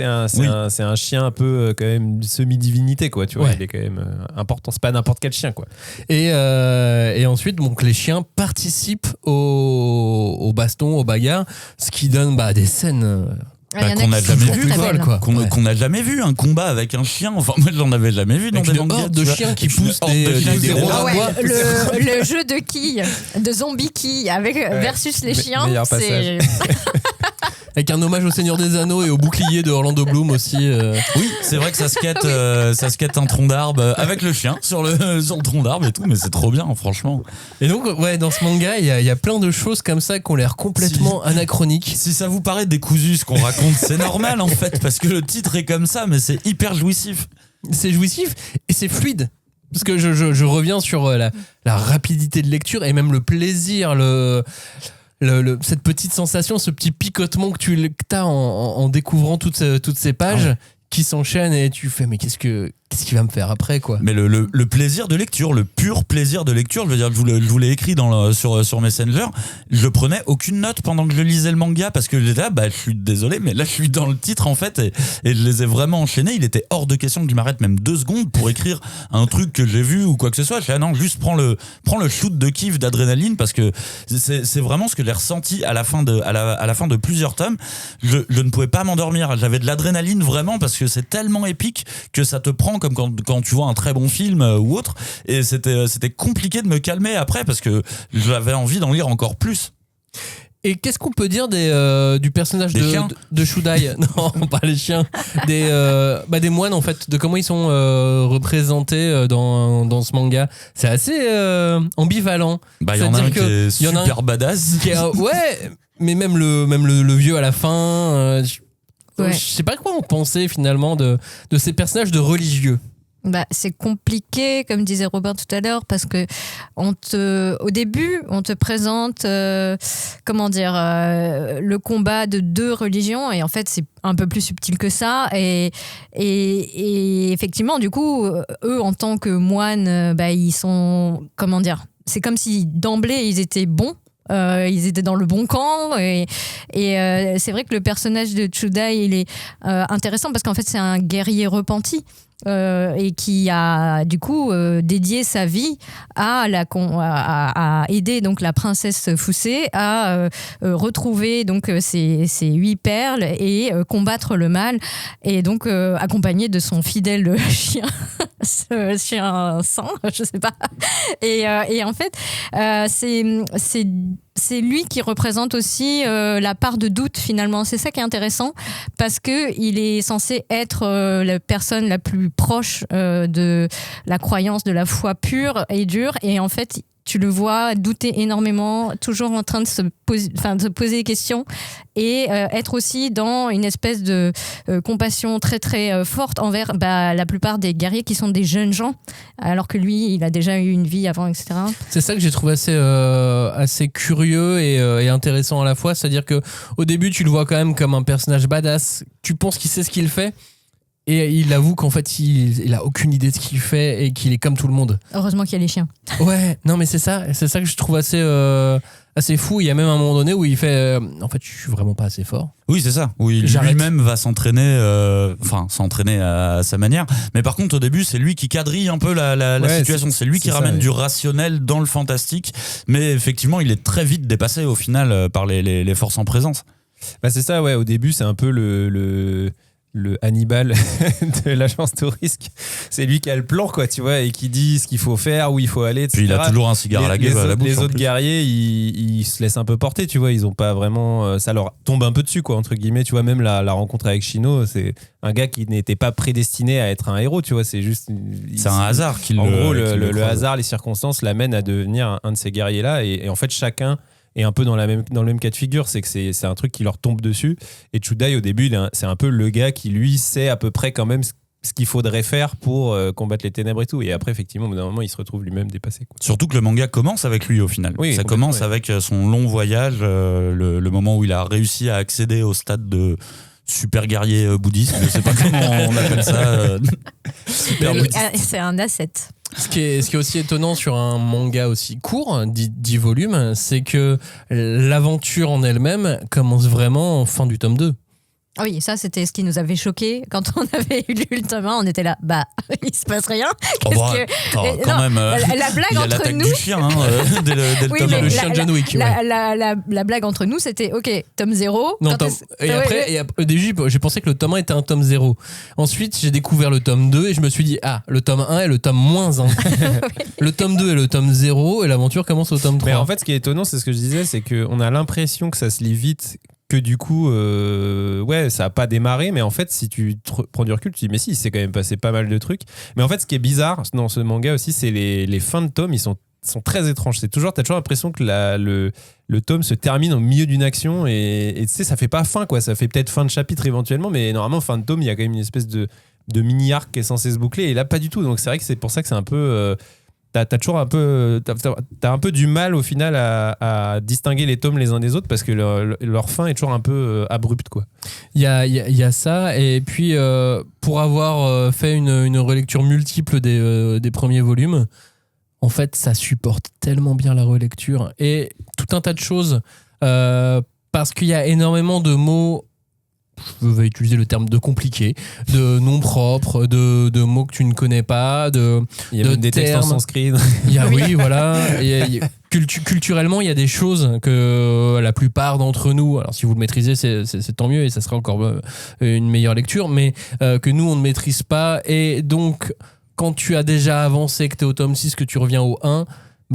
C'est un chien un peu, quand même, semi-divinité, quoi. Tu vois, il est quand même important. C'est pas n'importe quel chien, quoi. Et ensuite, donc, les chiens participent au baston, aux bagarres, ce qui donne des scènes. Qu'on n'a jamais vu, qu'on n'a jamais vu un combat avec un chien. Enfin, moi, j'en avais jamais vu dans des mangas. Horde de chiens qui poussent des roues à bois. Le jeu de quilles, de zombie quilles versus les chiens, c'est. Avec un hommage au Seigneur des Anneaux et au bouclier de Orlando Bloom aussi. Oui, c'est vrai que ça skate un tronc d'arbre avec le chien sur le tronc d'arbre et tout, mais c'est trop bien, franchement. Et donc, dans ce manga, il y a plein de choses comme ça qui ont l'air complètement anachroniques. Si ça vous paraît décousu ce qu'on raconte, c'est normal en fait, parce que le titre est comme ça, mais c'est hyper jouissif. C'est jouissif et c'est fluide. Parce que je reviens sur la rapidité de lecture et même le plaisir, cette petite sensation, ce petit picotement que tu as en découvrant toutes ces pages qui s'enchaînent, et tu fais mais qu'est-ce qu'il va me faire après, quoi. Mais le plaisir de lecture, le pur plaisir de lecture, je veux dire, je vous l'ai écrit sur Messenger, je prenais aucune note pendant que je lisais le manga, parce que j'étais là, je suis désolé, mais là je suis dans le titre en fait, et je les ai vraiment enchaînés. Il était hors de question que je m'arrête même 2 secondes pour écrire un truc que j'ai vu ou quoi que ce soit. Je dis non, juste prends le shoot de kiff, d'adrénaline, parce que c'est vraiment ce que j'ai ressenti à la fin de plusieurs tomes. Je ne pouvais pas m'endormir, j'avais de l'adrénaline vraiment, parce que c'est tellement épique que ça te prend comme quand tu vois un très bon film ou autre, et c'était compliqué de me calmer après, parce que j'avais envie d'en lire encore plus. Et qu'est-ce qu'on peut dire du personnage de Shudai? Non, pas les chiens. Des moines, en fait, de comment ils sont représentés dans ce manga. C'est assez ambivalent. Il y en a un qui est super badass. Mais même le vieux à la fin. Je sais pas quoi en penser finalement de ces personnages de religieux. C'est compliqué, comme disait Robin tout à l'heure, parce que au début, on te présente le combat de deux religions, et en fait, c'est un peu plus subtil que ça. Et effectivement, du coup, eux, en tant que moines, ils sont, c'est comme si d'emblée, ils étaient bons. Ils étaient dans le bon camp et c'est vrai que le personnage de Chudai il est intéressant parce qu'en fait c'est un guerrier repenti et qui a du coup dédié sa vie à aider donc la princesse Fusée à retrouver donc ses 8 perles et combattre le mal, et donc accompagné de son fidèle chien ce chien saint, je sais pas, et en fait c'est lui qui représente aussi la part de doute finalement. C'est ça qui est intéressant parce que il est censé être la personne la plus proche de la croyance, de la foi pure et dure, et en fait tu le vois douter énormément, toujours en train de se poser des questions et être aussi dans une espèce de compassion très très forte envers la plupart des guerriers qui sont des jeunes gens, alors que lui, il a déjà eu une vie avant, etc. C'est ça que j'ai trouvé assez curieux et intéressant à la fois, c'est-à-dire qu'au début, tu le vois quand même comme un personnage badass, tu penses qu'il sait ce qu'il fait, et il avoue qu'en fait, il a aucune idée de ce qu'il fait et qu'il est comme tout le monde. Heureusement qu'il y a les chiens. Ouais, non mais c'est ça que je trouve assez fou. Il y a même un moment donné où il fait en fait, je suis vraiment pas assez fort. Oui, c'est ça. Où il lui-même va s'entraîner, s'entraîner à sa manière. Mais par contre, au début, c'est lui qui quadrille un peu la situation. C'est lui qui ramène du rationnel dans le fantastique. Mais effectivement, il est très vite dépassé au final par les forces en présence. C'est ça, ouais. Au début, c'est un peu le Hannibal de l'agence Tourisque. C'est lui qui a le plan, quoi, tu vois, et qui dit ce qu'il faut faire, où il faut aller, etc. Puis il a toujours un cigare à la gueule à la bouche. Les autres guerriers, ils se laissent un peu porter, tu vois, ils ont pas vraiment... ça leur tombe un peu dessus, quoi, entre guillemets, tu vois, même la rencontre avec Shino, c'est un gars qui n'était pas prédestiné à être un héros, tu vois, c'est juste... C'est un hasard qu'il En gros, le hasard, les circonstances l'amènent à devenir un de ces guerriers-là, et en fait, chacun est un peu dans le même cas de figure, c'est que c'est un truc qui leur tombe dessus. Et Chudai, au début, c'est un peu le gars qui, lui, sait à peu près quand même ce qu'il faudrait faire pour combattre les ténèbres et tout. Et après, effectivement, au bout d'un moment, il se retrouve lui-même dépassé, quoi. Surtout que le manga commence avec lui, au final. Oui, ça commence avec son long voyage, le moment où il a réussi à accéder au stade de super guerrier bouddhiste. Je sais pas comment on appelle ça. Super bouddhiste. C'est un asset. Ce qui est aussi étonnant sur un manga aussi court, 10 volumes, c'est que l'aventure en elle-même commence vraiment en fin du tome 2. Oui, ça c'était ce qui nous avait choqué quand on avait lu le tome 1, on était là, il se passe rien. Quand même, la blague il y a entre l'attaque nous. Du chien, dès le oui, tome 1. Le chien John Wick. La blague entre nous, c'était ok, tome 0. Et après, au début, j'ai pensé que le tome 1 était un tome 0. Ensuite, j'ai découvert le tome 2 et je me suis dit, le tome 1 est le tome -1. Le tome 2 est le tome 0 et l'aventure commence au tome 3. Mais en fait, ce qui est étonnant, c'est ce que je disais, c'est qu'on a l'impression que ça se lit vite, que du coup ça a pas démarré, mais en fait si tu prends du recul tu te dis mais si, il s'est quand même passé pas mal de trucs. Mais en fait ce qui est bizarre dans ce manga aussi, c'est les fins de tome, ils sont très étranges. T'as toujours l'impression que le tome se termine au milieu d'une action et tu sais, ça fait pas fin, quoi. Ça fait peut-être fin de chapitre éventuellement, mais normalement fin de tome il y a quand même une espèce de mini-arc qui est censé se boucler, et là pas du tout. Donc c'est vrai que c'est pour ça que c'est un peu... T'as toujours un peu du mal au final à distinguer les tomes les uns des autres, parce que leur fin est toujours un peu abrupte, quoi. Il y a ça, et puis pour avoir fait une relecture multiple des premiers volumes, en fait ça supporte tellement bien la relecture et tout un tas de choses, parce qu'il y a énormément de mots, je vais utiliser le terme de compliqué, de noms propres, de mots que tu ne connais pas, il y a même des textes en sanskrit. Oui, voilà. Culturellement, il y a des choses que la plupart d'entre nous, alors si vous le maîtrisez, c'est tant mieux et ça sera encore une meilleure lecture, mais que nous, on ne maîtrise pas. Et donc, quand tu as déjà avancé, que tu es au tome 6, que tu reviens au 1,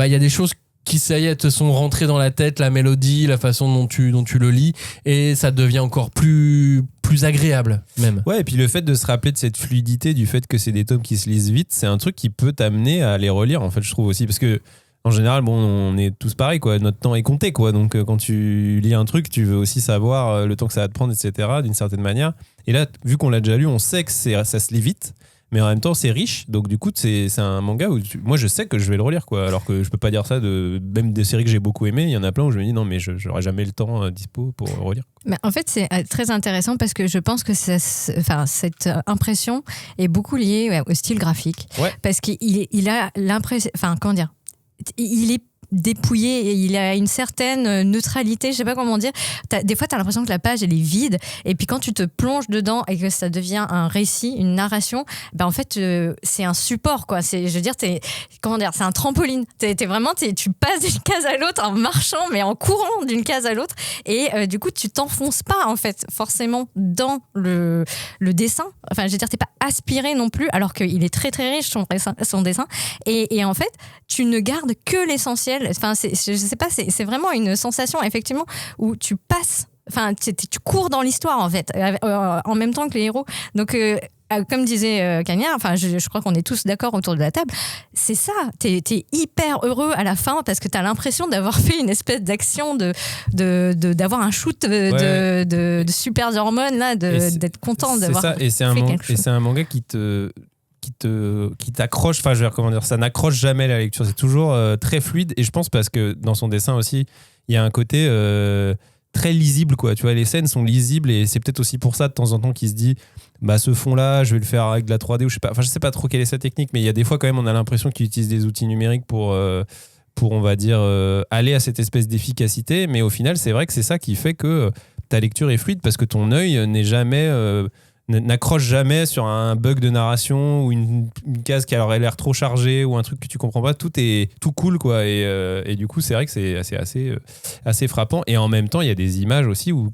il y a des choses qui, ça y est, te sont rentrés dans la tête, la mélodie, la façon dont tu le lis, et ça devient encore plus agréable, même. Ouais, et puis le fait de se rappeler de cette fluidité, du fait que c'est des tomes qui se lisent vite, c'est un truc qui peut t'amener à les relire, en fait, je trouve aussi, parce que en général, on est tous pareils, quoi. Notre temps est compté, quoi. Donc, quand tu lis un truc, tu veux aussi savoir le temps que ça va te prendre, etc., d'une certaine manière. Et là, vu qu'on l'a déjà lu, on sait que ça se lit vite, mais en même temps c'est riche, donc du coup c'est un manga où moi je sais que je vais le relire, quoi, alors que je peux pas dire ça de même des séries que j'ai beaucoup aimées. Il y en a plein où je me dis non, mais j'aurai jamais le temps dispo pour relire. Mais en fait, c'est très intéressant parce que je pense que cette impression est beaucoup liée au style graphique. Ouais. Parce qu'il a l'impression, enfin comment dire, il est dépouillé et il a une certaine neutralité, je sais pas comment dire. Des fois, tu as l'impression que la page elle est vide, et puis quand tu te plonges dedans et que ça devient un récit, une narration, en fait, c'est un support, quoi. Je veux dire, comment dire, c'est un trampoline. Tu passes d'une case à l'autre en marchant, mais en courant d'une case à l'autre, et du coup, tu t'enfonces pas, en fait, forcément dans le dessin. Enfin, je veux dire, t'es pas aspiré non plus, alors qu'il est très très riche son dessin, et en fait, tu ne gardes que l'essentiel. Enfin, je sais pas, c'est vraiment une sensation, effectivement, où tu passes, enfin, tu cours dans l'histoire, en fait, en même temps que les héros. Donc, comme disait Cagnard, enfin, je crois qu'on est tous d'accord autour de la table, c'est ça, t'es hyper heureux à la fin parce que t'as l'impression d'avoir fait une espèce d'action, d'avoir un shoot de super hormones, là, d'être content d'avoir ça, et c'est un manga qui t'accroche, enfin je veux dire, comment dire, ça n'accroche jamais la lecture, c'est toujours très fluide, et je pense parce que dans son dessin aussi il y a un côté très lisible, quoi, tu vois, les scènes sont lisibles, et c'est peut-être aussi pour ça de temps en temps qu'il se dit ce fond là je vais le faire avec de la 3D, ou je sais pas trop quelle est sa technique, mais il y a des fois quand même on a l'impression qu'il utilise des outils numériques pour on va dire aller à cette espèce d'efficacité, mais au final c'est vrai que c'est ça qui fait que ta lecture est fluide, parce que ton œil n'accroche jamais sur un bug de narration ou une case qui aurait l'air trop chargée ou un truc que tu comprends pas. Tout est tout cool, quoi, et du coup c'est vrai que c'est assez frappant, et en même temps il y a des images aussi où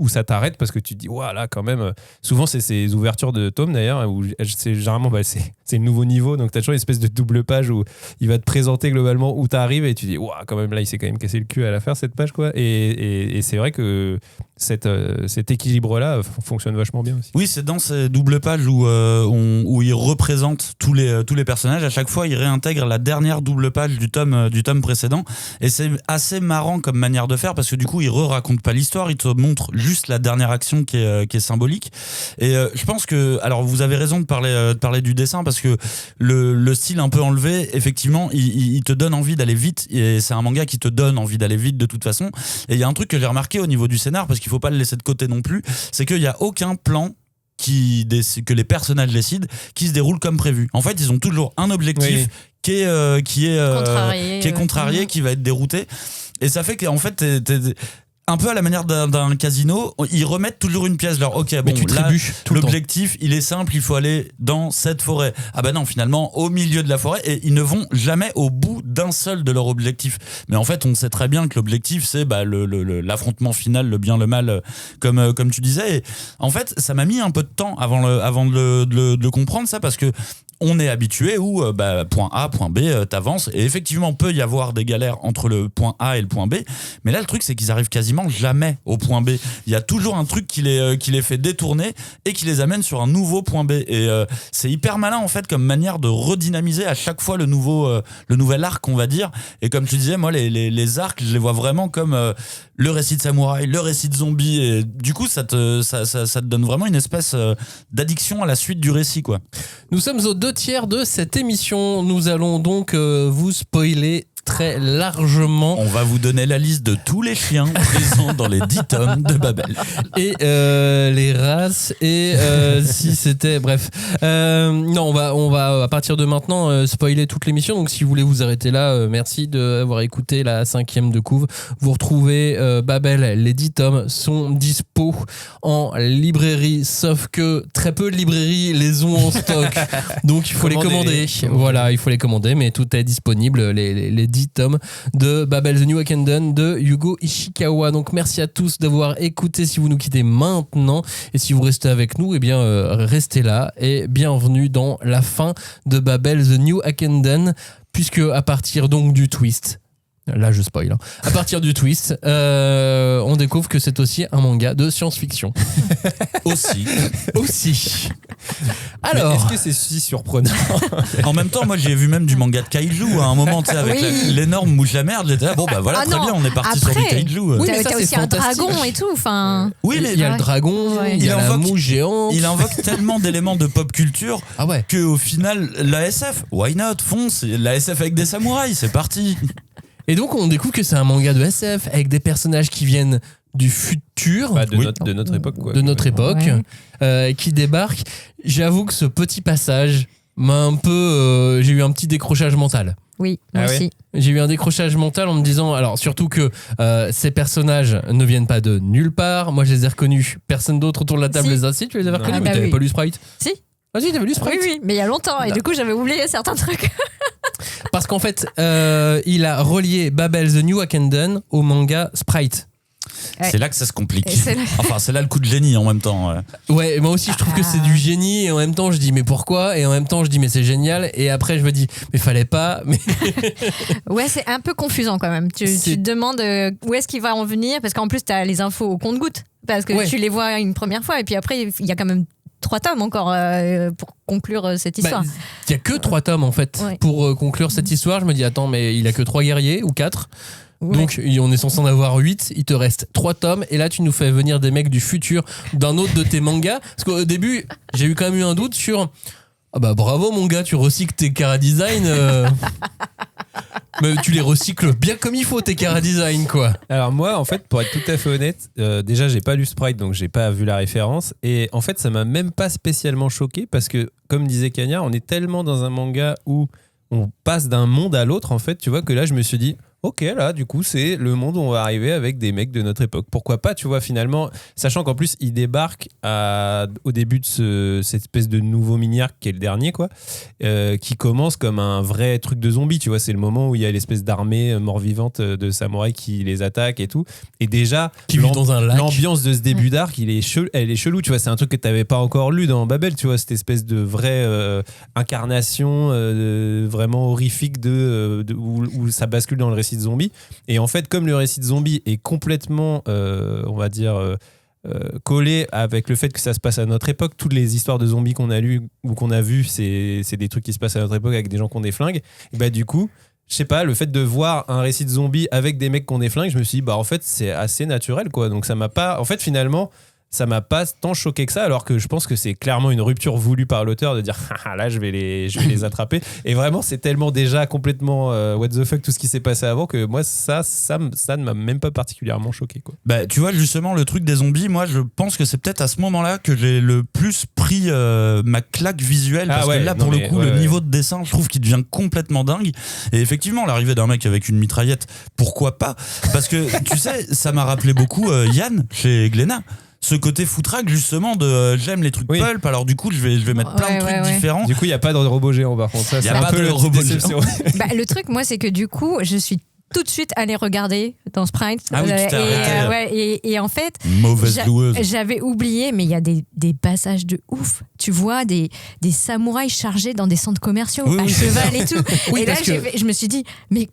ça t'arrête, parce que tu te dis waouh, là quand même, souvent c'est ces ouvertures de tomes d'ailleurs où c'est généralement c'est le nouveau niveau, donc t'as toujours une espèce de double page où il va te présenter globalement où t'arrives, et tu dis waouh, quand même là il s'est quand même cassé le cul à la faire cette page, quoi, et c'est vrai que cet équilibre-là fonctionne vachement bien aussi. Oui, c'est dans ces doubles pages où il représente tous les personnages. À chaque fois, il réintègre la dernière double page du tome précédent, et c'est assez marrant comme manière de faire, parce que du coup, il raconte pas l'histoire, il te montre juste la dernière action qui est symbolique. Et je pense que, alors vous avez raison de parler du dessin, parce que le style un peu enlevé, effectivement, il te donne envie d'aller vite, et c'est un manga qui te donne envie d'aller vite de toute façon. Et il y a un truc que j'ai remarqué au niveau du scénar, parce qu'il faut pas le laisser de côté non plus, c'est qu'il y a aucun plan que les personnages décident qui se déroule comme prévu. En fait, ils ont toujours un objectif qui est contrarié, qui va être dérouté, et ça fait qu'en fait t'es un peu à la manière d'un casino, ils remettent toujours une pièce. Alors, ok, bon, là, l'objectif, il est simple, il faut aller dans cette forêt. Ah ben non, finalement, au milieu de la forêt, et ils ne vont jamais au bout d'un seul de leur objectif. Mais en fait, on sait très bien que l'objectif, c'est l'affrontement final, le bien, le mal, comme tu disais. Et en fait, ça m'a mis un peu de temps avant de le comprendre, ça, parce que on est habitué où point A, point B, t'avances, et effectivement peut y avoir des galères entre le point A et le point B, mais là le truc c'est qu'ils arrivent quasiment jamais au point B. Il y a toujours un truc qui les fait détourner et qui les amène sur un nouveau point B, et c'est hyper malin en fait comme manière de redynamiser à chaque fois le nouvel arc, on va dire. Et comme tu disais, moi les arcs, je les vois vraiment comme le récit de samouraï, le récit de zombie, et du coup ça te donne vraiment une espèce d'addiction à la suite du récit, quoi. Nous sommes aux 2/3 de cette émission. Nous allons donc vous spoiler très largement. On va vous donner la liste de tous les chiens présents dans les 10 tomes de Babel. Et les races, et si c'était... Bref. Non, on va à partir de maintenant spoiler toute l'émission. Donc si vous voulez vous arrêter là, merci d'avoir écouté la 5e de couve. Vous retrouvez Babel, les 10 tomes sont dispo en librairie, sauf que très peu de librairies les ont en stock. Donc il faut les commander. Voilà, il faut les commander, mais tout est disponible, les 10 tomes de Babel The New Hakenden de Yugo Ishikawa. Donc merci à tous d'avoir écouté. Si vous nous quittez maintenant, et si vous restez avec nous, eh bien restez là, et bienvenue dans la fin de Babel The New Hakenden, puisque à partir donc du twist, Là, je spoil. À partir du twist, on découvre que c'est aussi un manga de science-fiction. Aussi. Alors, mais est-ce que c'est si surprenant? En même temps, moi j'ai vu même du manga de kaiju à un moment, tu sais, avec l'énorme mouche à merde. J'étais là, bon bah voilà, très bien, on est parti sur du kaiju. Oui, mais ça, t'as c'est aussi un fantastique. dragon et tout. Enfin. Oui, mais il y a le dragon, il y a la mouche géante. Il invoque tellement d'éléments de pop culture qu'au final, la SF, why not? Fonce, la SF avec des samouraïs, c'est parti. Et donc on découvre que c'est un manga de SF avec des personnages qui viennent du futur, de notre époque, quoi. De notre époque, qui débarquent. J'avoue que ce petit passage m'a un peu, j'ai eu un petit décrochage mental. Oui, moi aussi. J'ai eu un décrochage mental en me disant, alors surtout que ces personnages ne viennent pas de nulle part. Moi, je les ai reconnus. Personne d'autre autour de la table les a. Si, tu les avais reconnus, mais t'avais pas lu Sprite. Si. Ah si, t'avais lu Sprite. Oui, mais il y a longtemps. Et du coup, j'avais oublié certains trucs. Parce qu'en fait, il a relié Babel The New Hakenden au manga Sprite. C'est là que ça se complique. Enfin, c'est là le coup de génie en même temps. Ouais, moi aussi je trouve que c'est du génie et en même temps je dis mais pourquoi, et en même temps je dis mais c'est génial, et après je me dis mais fallait pas. Mais ouais, c'est un peu confusant quand même. Tu te demandes où est-ce qu'il va en venir, parce qu'en plus t'as les infos au compte-gouttes, parce que tu les vois une première fois et puis après il y a quand même 3 tomes encore pour conclure cette histoire. Il y a que 3 tomes en fait pour conclure cette histoire. Je me dis attends, mais il a que 3 guerriers ou 4. Ouais. Donc on est censé en avoir 8, il te reste 3 tomes et là tu nous fais venir des mecs du futur d'un autre de tes mangas, parce qu'au début j'ai eu quand même eu un doute sur ah bah bravo mon gars, tu recycles tes chara-design mais tu les recycles bien comme il faut tes chara-design quoi. Alors moi en fait, pour être tout à fait honnête, déjà j'ai pas lu Sprite donc j'ai pas vu la référence, et en fait ça m'a même pas spécialement choqué parce que comme disait Cagnard, on est tellement dans un manga où on passe d'un monde à l'autre en fait, tu vois, que là je me suis dit ok, là, du coup, c'est le monde où on va arriver avec des mecs de notre époque. Pourquoi pas, tu vois, finalement, sachant qu'en plus, il débarque au début de cette espèce de nouveau mini-arc qui est le dernier, quoi, qui commence comme un vrai truc de zombie, tu vois. C'est le moment où il y a l'espèce d'armée mort-vivante de samouraïs qui les attaque et tout. Et déjà, dans un lac. L'ambiance de ce début d'arc, elle est chelou, tu vois. C'est un truc que tu n'avais pas encore lu dans Babel, tu vois, cette espèce de vraie incarnation vraiment horrifique où ça bascule dans le récit de zombie. Et en fait, comme le récit de zombie est complètement on va dire collé avec le fait que ça se passe à notre époque, toutes les histoires de zombies qu'on a lues ou qu'on a vues, c'est des trucs qui se passent à notre époque avec des gens qui ont des flingues. Et bah du coup, je sais pas, le fait de voir un récit de zombies avec des mecs qui ont des flingues, je me suis dit bah en fait c'est assez naturel quoi. Donc ça m'a pas, en fait finalement ça m'a pas tant choqué que ça, alors que je pense que c'est clairement une rupture voulue par l'auteur de dire là je vais les attraper, et vraiment c'est tellement déjà complètement what the fuck tout ce qui s'est passé avant que moi ça ne m'a même pas particulièrement choqué quoi. Bah tu vois justement le truc des zombies, moi je pense que c'est peut-être à ce moment-là que j'ai le plus pris ma claque visuelle, parce que là pour le coup le niveau de dessin je trouve qu'il devient complètement dingue, et effectivement l'arrivée d'un mec avec une mitraillette, pourquoi pas, parce que tu sais ça m'a rappelé beaucoup Yann chez Glénat. Ce côté foutraque justement de j'aime les trucs pulp, alors du coup je vais mettre plein de trucs différents. Du coup il n'y a pas de robot géant par contre, ça, il n'y a pas de robot géant. Bah, le truc moi c'est que du coup je suis tout de suite allée regarder dans Sprite. Ah oui, tu t'es arrêté. Et en fait, mauvaise loueuse. J'avais oublié, mais il y a des passages de ouf. Tu vois des samouraïs chargés dans des centres commerciaux à cheval et tout. Et là, je me suis dit, mais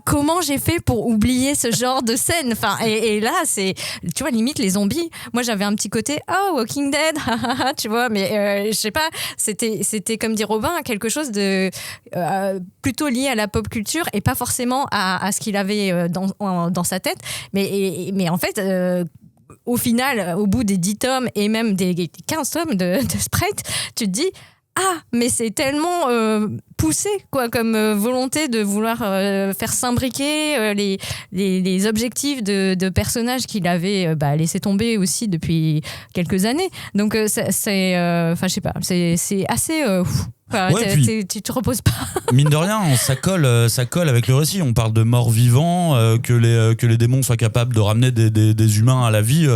comment j'ai fait pour oublier ce genre de scène, enfin, et là, c'est, tu vois, limite les zombies. Moi, j'avais un petit côté, Walking Dead, tu vois, mais je sais pas, c'était comme dit Robin, quelque chose de plutôt lié à la pop culture et pas forcément à ce qu'il avait dans sa tête, mais en fait au final, au bout des 10 tomes et même des 15 tomes de Sprite, tu te dis mais c'est tellement poussé quoi, comme volonté de vouloir faire s'imbriquer les objectifs de personnages qu'il avait laissé tomber aussi depuis quelques années. Donc c'est enfin je sais pas, c'est assez enfin, tu te reposes pas. Mine de rien, ça colle avec le récit. On parle de morts vivants, que les démons soient capables de ramener des humains à la vie,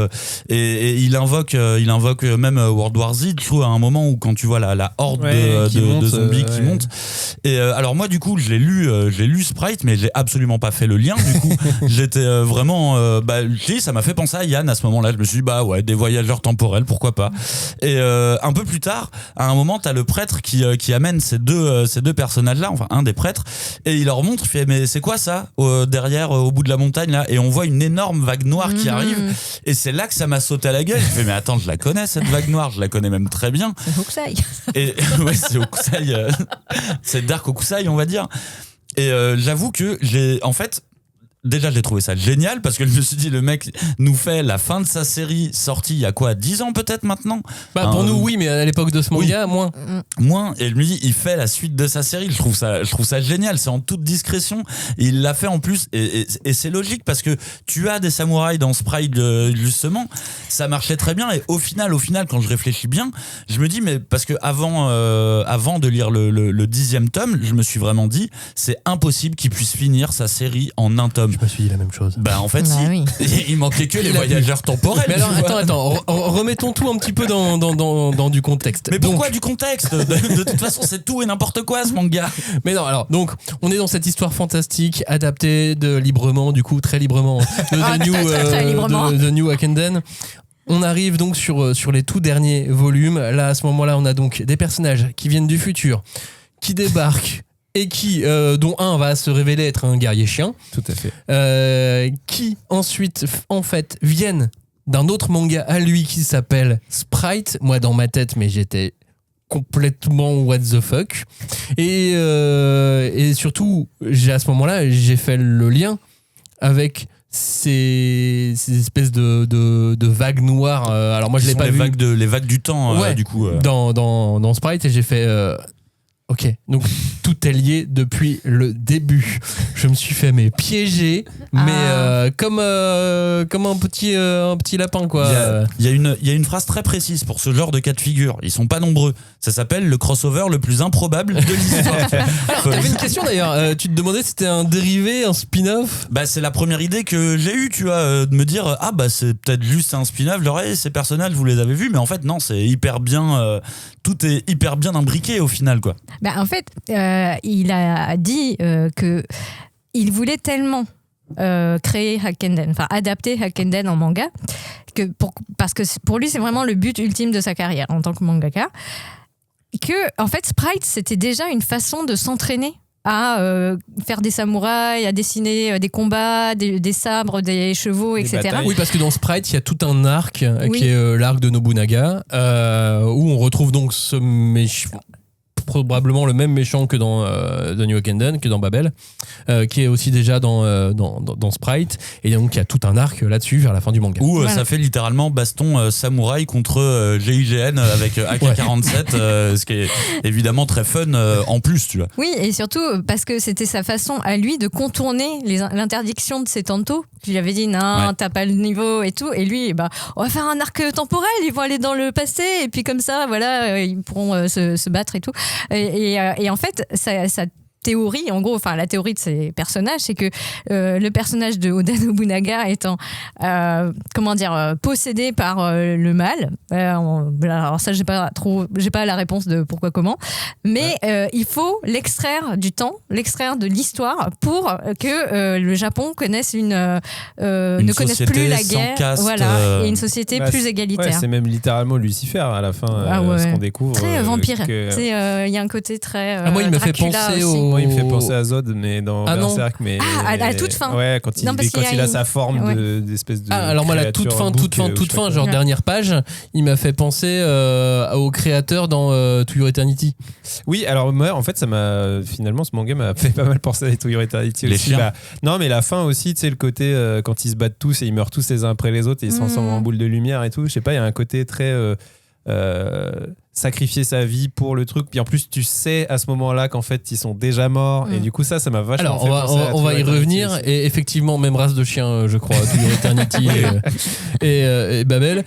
et il invoque même World War Z, je trouve, à un moment où quand tu vois la horde de zombies qui monte. Et alors moi du coup j'ai lu Sprite, mais j'ai absolument pas fait le lien. Du coup j'étais vraiment ça m'a fait penser à Yann à ce moment-là. Je me suis dit des voyageurs temporels, pourquoi pas. Et un peu plus tard, à un moment t'as le prêtre qui qui amène ces deux personnages-là, enfin un des prêtres, et il leur montre, il fait mais c'est quoi ça derrière au bout de la montagne là, et on voit une énorme vague noire qui arrive, et c'est là que ça m'a sauté à la gueule. Je fais mais attends, je la connais cette vague noire, je la connais même très bien. C'est Hokusai. Et ouais, c'est Hokusai, c'est Dark Hokusai on va dire. Et j'avoue que déjà, j'ai trouvé ça génial parce que je me suis dit, le mec nous fait la fin de sa série sortie il y a quoi, 10 ans peut-être maintenant ? Pour nous, oui, mais à l'époque de ce manga, oui. Moins. Et je me dis, il fait la suite de sa série. Je trouve ça génial. C'est en toute discrétion. Et il l'a fait en plus. Et c'est logique parce que tu as des samouraïs dans Sprite, justement. Ça marchait très bien. Et au final, quand je réfléchis bien, je me dis, mais parce que avant de lire le 10e tome, je me suis vraiment dit, c'est impossible qu'il puisse finir sa série en un tome. Je me suis dit la même chose. En fait, oui. Il manquait que les voyageurs temporels. Mais alors, attends, remettons tout un petit peu dans du contexte. Mais pourquoi du contexte ? De toute façon, c'est tout et n'importe quoi, ce manga. Mais non, alors, donc, on est dans cette histoire fantastique, adaptée librement, du coup, très librement, de The New Hakenden. On arrive donc sur les tout derniers volumes. Là, à ce moment-là, on a donc des personnages qui viennent du futur, qui débarquent, et dont un va se révéler être un guerrier chien. Tout à fait. Qui ensuite, en fait, viennent d'un autre manga à lui qui s'appelle Sprite. Moi, dans ma tête, mais j'étais complètement what the fuck. Et surtout, à ce moment-là, j'ai fait le lien avec ces espèces de vagues noires. Alors moi, je l'ai pas vu. Les vagues du temps, ouais, du coup. Dans Sprite, et j'ai fait... Ok, donc tout est lié depuis le début. Je me suis fait piéger, mais comme un petit lapin quoi. Il y a une phrase très précise pour ce genre de cas de figure. Ils sont pas nombreux. Ça s'appelle le crossover le plus improbable de l'histoire. Alors, t'avais une question d'ailleurs. Tu te demandais si c'était un dérivé, un spin-off ? C'est la première idée que j'ai eue, tu vois, de me dire c'est peut-être juste un spin-off. Ces personnages vous les avez vus, mais en fait non, c'est hyper bien. Tout est hyper bien imbriqué au final quoi. En fait, il a dit que il voulait tellement créer Hakenden, enfin adapter Hakenden en manga, parce que pour lui c'est vraiment le but ultime de sa carrière en tant que mangaka, que en fait Sprite c'était déjà une façon de s'entraîner à faire des samouraïs, à dessiner des combats, des sabres, des chevaux, etc. Batailles. Oui, parce que dans Sprite, il y a tout un arc qui est l'arc de Nobunaga, où on retrouve donc ce méchant, probablement le même méchant que dans The New Hakenden, que dans Babel, qui est aussi déjà dans Sprite, et donc il y a tout un arc là-dessus vers la fin du manga. Où ça fait littéralement baston samouraï contre GIGN avec AK-47, ce qui est évidemment très fun en plus, tu vois. Oui, et surtout parce que c'était sa façon à lui de contourner l'interdiction de ses tantos. Je lui avais dit non, t'as pas le niveau et tout, et lui, on va faire un arc temporel, ils vont aller dans le passé, et puis comme ça, voilà, ils pourront se battre et tout. Et en fait, ça théorie, en gros, enfin la théorie de ces personnages, c'est que le personnage de Oda Nobunaga étant possédé par le mal. Alors ça, j'ai pas la réponse de pourquoi comment, mais il faut l'extraire du temps, l'extraire de l'histoire pour que le Japon connaisse ne connaisse plus la guerre, caste, et une société plus égalitaire. Ouais, c'est même littéralement Lucifer à la fin, ce qu'on découvre. Très vampire. Il y a un côté très. Moi, il me fait Dracula penser aussi. Moi, il me fait penser à Zod, mais dans Berserk. Mais à la toute fin. Ouais, quand il a sa forme d'espèce de. Alors moi, la toute fin, genre dernière page, il m'a fait penser au créateur dans To Your Eternity. Oui, alors moi, en fait, finalement, ce manga m'a fait pas mal penser à To Your Eternity les aussi. chiens. Non, mais la fin aussi, tu sais, le côté quand ils se battent tous et ils meurent tous les uns après les autres et ils se transforment en boule de lumière et tout. Je sais pas, il y a un côté très sacrifier sa vie pour le truc, puis en plus tu sais à ce moment-là qu'en fait ils sont déjà morts, et du coup ça m'a vachement fait penser à on va y revenir aussi. Et effectivement, même race de chien, je crois, To Your Eternity et Babel.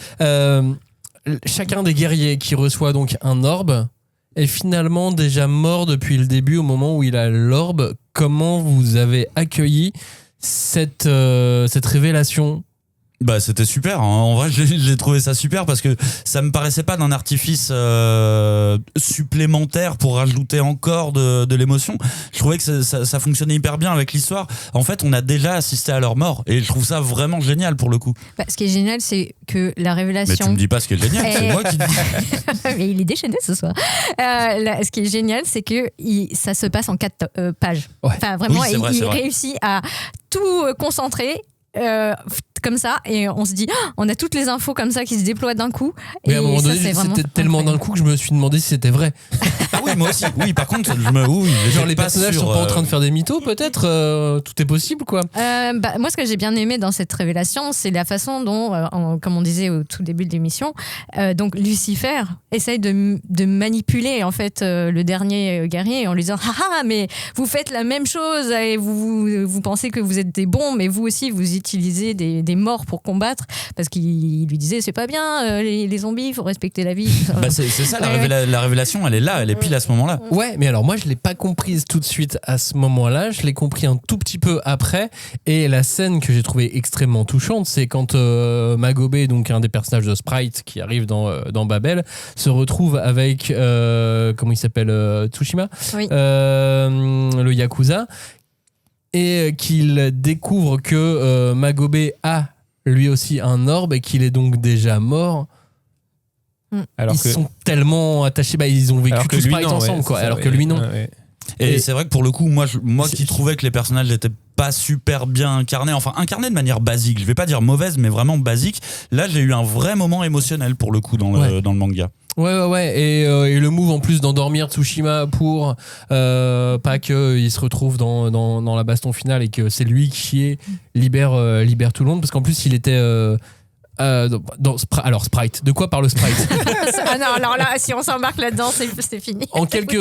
Chacun des guerriers qui reçoit donc un orbe est finalement déjà mort depuis le début, au moment où il a l'orbe. Comment vous avez accueilli cette révélation Bah c'était super, hein. En vrai j'ai trouvé ça super parce que ça me paraissait pas d'un artifice supplémentaire pour rajouter encore de l'émotion. Je trouvais que ça fonctionnait hyper bien avec l'histoire. En fait on a déjà assisté à leur mort et je trouve ça vraiment génial pour le coup. Ce qui est génial c'est que la révélation... Mais tu me dis pas ce qui est génial, c'est moi qui dis. Mais il est déchaîné ce soir. Ce qui est génial c'est que ça se passe en 4 pages. Ouais. Enfin vraiment Oui, c'est vrai, il c'est vrai. réussit à tout concentrer comme ça et on se dit on a toutes les infos comme ça qui se déploient d'un coup. Mais et à un moment ça, donné, c'est vraiment c'était tellement d'un coup que je me suis demandé si c'était vrai. Ah oui moi aussi. Oui par contre Genre les personnages sont pas en train de faire des mythos peut-être, tout est possible quoi. Moi ce que j'ai bien aimé dans cette révélation c'est la façon dont comme on disait au tout début de l'émission donc Lucifer essaye de manipuler en fait le dernier guerrier en lui disant ah mais vous faites la même chose et vous pensez que vous êtes des bons mais vous aussi vous utilisez des morts pour combattre parce qu'il lui disait c'est pas bien les zombies il faut respecter la vie. Bah c'est ça la révélation elle est là, elle est pile à ce moment-là. Ouais, mais alors moi je l'ai pas comprise tout de suite à ce moment-là, je l'ai compris un tout petit peu après et la scène que j'ai trouvée extrêmement touchante c'est quand Magobé, donc un des personnages de Sprite qui arrive dans Babel, se retrouve avec comment il s'appelle Tsushima, Oui. le Yakuza, et qu'il découvre que Magobé a lui aussi un orbe et qu'il est donc déjà mort. Alors ils sont tellement attachés, ils ont vécu tout Sprite ensemble, quoi. Alors que lui non. Ouais. Et c'est vrai que pour le coup, moi qui trouvais que les personnages n'étaient pas super bien incarnés, enfin incarnés de manière basique, je vais pas dire mauvaise, mais vraiment basique, là j'ai eu un vrai moment émotionnel pour le coup dans le manga. Ouais. Et le move en plus d'endormir Tsushima pour pas qu'il se retrouve dans la baston finale et que c'est lui qui libère tout le monde, parce qu'en plus il était... alors Sprite, de quoi parle Sprite? Ah non, alors là, si on s'embarque là-dedans, c'est fini. En quelques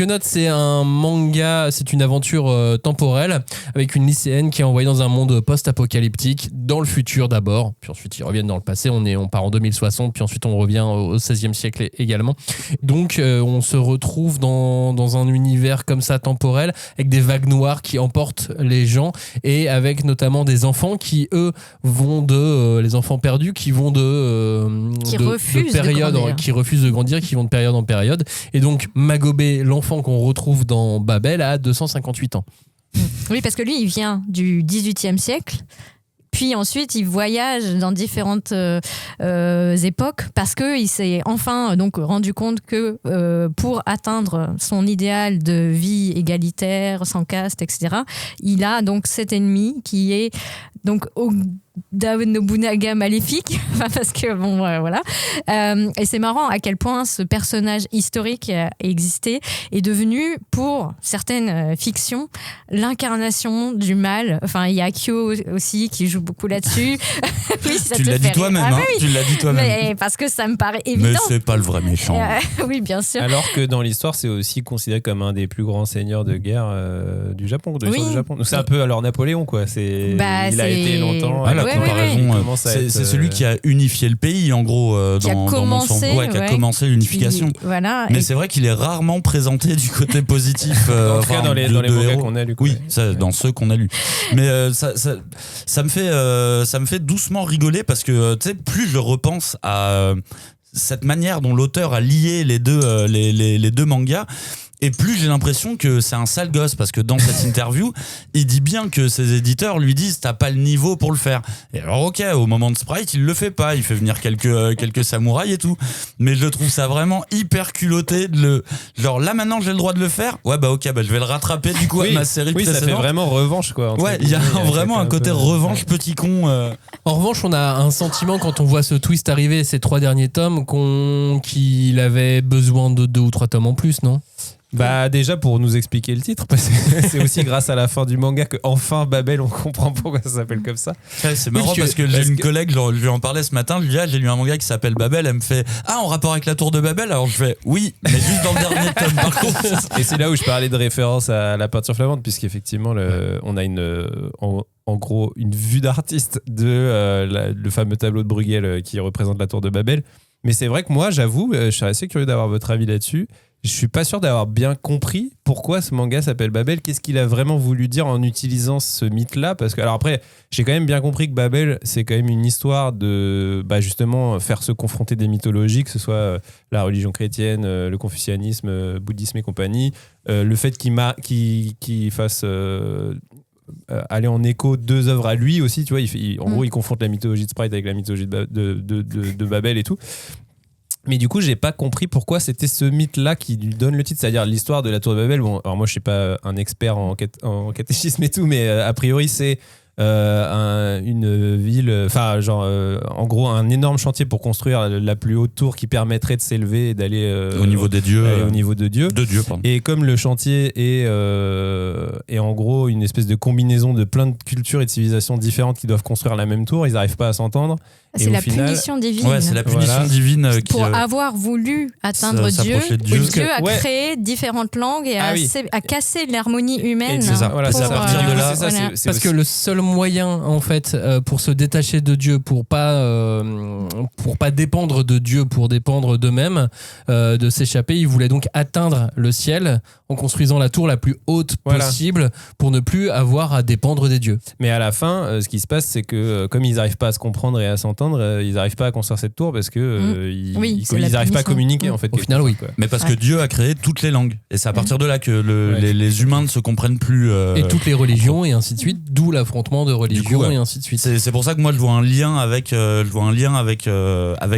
notes, c'est un manga, c'est une aventure temporelle avec une lycéenne qui est envoyée dans un monde post-apocalyptique, dans le futur d'abord, puis ensuite ils reviennent dans le passé, on part en 2060, puis ensuite on revient au XVIe siècle également. Donc on se retrouve dans un univers comme ça temporel, avec des vagues noires qui emportent les gens, et avec notamment des enfants qui, eux, vont les enfants perdus qui vont qui refusent de grandir, qui vont de période en période. Et donc Magobé, l'enfant qu'on retrouve dans Babel, a 258 ans. Oui, parce que lui, il vient du XVIIIe siècle. Puis ensuite, il voyage dans différentes époques parce qu'il s'est enfin donc rendu compte que pour atteindre son idéal de vie égalitaire, sans caste, etc., il a donc cet ennemi qui est donc Oda Nobunaga maléfique, parce que bon voilà. Et c'est marrant à quel point ce personnage historique a existé est devenu pour certaines fictions l'incarnation du mal. Enfin, il y a Kyo aussi qui joue beaucoup là-dessus. Oui, tu l'as dit toi-même, hein, oui. Tu l'as dit toi-même. Mais parce que ça me paraît évident. Mais c'est pas le vrai méchant. Oui, bien sûr. Alors que dans l'histoire, c'est aussi considéré comme un des plus grands seigneurs de guerre du Japon, de l'histoire du Japon. Donc c'est un peu alors Napoléon, quoi. Il a été longtemps. La comparaison, c'est celui qui a unifié le pays, en gros, qui a commencé l'unification. Voilà, mais c'est vrai qu'il est rarement présenté du côté positif. En tout cas, dans les mangas qu'on a lu. Oui, dans ceux qu'on a lus. Mais ça me fait doucement rigoler parce que tu sais, plus je repense à cette manière dont l'auteur a lié les deux mangas, et plus j'ai l'impression que c'est un sale gosse, parce que dans cette interview, il dit bien que ses éditeurs lui disent t'as pas le niveau pour le faire. Et alors ok, au moment de Sprite, il le fait pas, il fait venir quelques samouraïs et tout. Mais je trouve ça vraiment hyper culotté genre là maintenant j'ai le droit de le faire. Ouais bah ok, bah je vais le rattraper du coup à ma série précédente. Ça fait vraiment revanche quoi. Ouais, il y a vraiment un côté revanche petit con. En revanche, on a un sentiment quand on voit ce twist arriver, ces 3 derniers tomes, qu'il avait besoin de 2 ou 3 tomes en plus, non? Bah déjà pour nous expliquer le titre, parce que c'est aussi grâce à la fin du manga que enfin Babel on comprend pourquoi ça s'appelle comme ça. Ouais, c'est marrant parce que j'ai une collègue, je lui en parlais ce matin, je lui dis j'ai lu un manga qui s'appelle Babel, elle me fait en rapport avec la tour de Babel, alors je fais oui, mais juste dans le dernier tome par contre. Et c'est là où je parlais de référence à la peinture flamande, puisqu'effectivement on a en gros une vue d'artiste de le fameux tableau de Bruegel qui représente la tour de Babel. Mais c'est vrai que moi j'avoue, je suis assez curieux d'avoir votre avis là-dessus. je suis pas sûr d'avoir bien compris pourquoi ce manga s'appelle Babel. Qu'est-ce qu'il a vraiment voulu dire en utilisant ce mythe-là? Parce que, alors après, j'ai quand même bien compris que Babel, c'est quand même une histoire de justement faire se confronter des mythologies, que ce soit la religion chrétienne, le confucianisme, bouddhisme et compagnie. Le fait qu'il fasse aller en écho 2 œuvres à lui aussi, tu vois. En gros, il confronte la mythologie de Sprite avec la mythologie de Babel et tout. Mais du coup, j'ai pas compris pourquoi c'était ce mythe-là qui lui donne le titre, c'est-à-dire l'histoire de la Tour de Babel. Bon, alors moi, je suis pas un expert en catéchisme et tout, mais a priori, c'est une ville, en gros, un énorme chantier pour construire la plus haute tour qui permettrait de s'élever et d'aller au niveau des dieux. Au niveau de Dieu. Pardon. Et comme le chantier est en gros une espèce de combinaison de plein de cultures et de civilisations différentes qui doivent construire la même tour, ils n'arrivent pas à s'entendre. C'est la punition divine. Ouais, c'est la punition divine pour avoir voulu atteindre Dieu. Dieu a créé différentes langues et a cassé l'harmonie humaine. C'est ça. Voilà, c'est à partir de là. Parce que le seul moyen, en fait, pour se détacher de Dieu, pour pas dépendre de Dieu, pour dépendre d'eux-mêmes, de s'échapper, ils voulaient donc atteindre le ciel en construisant la tour la plus haute possible pour ne plus avoir à dépendre des dieux. Mais à la fin, ce qui se passe, c'est que comme ils n'arrivent pas à se comprendre et à s'entendre, ils n'arrivent pas à construire cette tour parce que ils n'arrivent pas à communiquer en fait. Au final, oui. Quoi. Mais parce que Dieu a créé toutes les langues et c'est à partir de là que les humains ne se comprennent plus. Et toutes les religions et ainsi de suite, d'où l'affrontement de religions et ainsi de suite. C'est pour ça que moi je vois un lien avec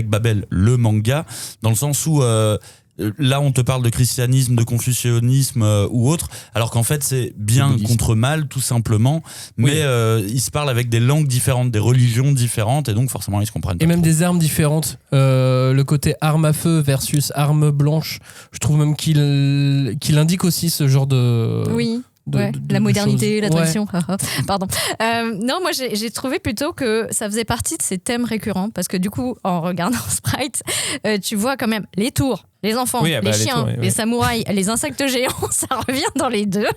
Babel, le manga, dans le sens où là, on te parle de christianisme, de confucianisme ou autre, alors qu'en fait, c'est bien contre mal, tout simplement. Mais ils se parlent avec des langues différentes, des religions différentes, et donc forcément, ils se comprennent pas. Et même des armes différentes. Le côté arme à feu versus arme blanche, je trouve même qu'il indique aussi ce genre de... Oui. La modernité, la tradition. Pardon. Non, moi j'ai trouvé plutôt que ça faisait partie de ces thèmes récurrents parce que du coup, en regardant Sprite, tu vois quand même les tours, les enfants, les chiens, les samouraïs, les insectes géants, ça revient dans les deux.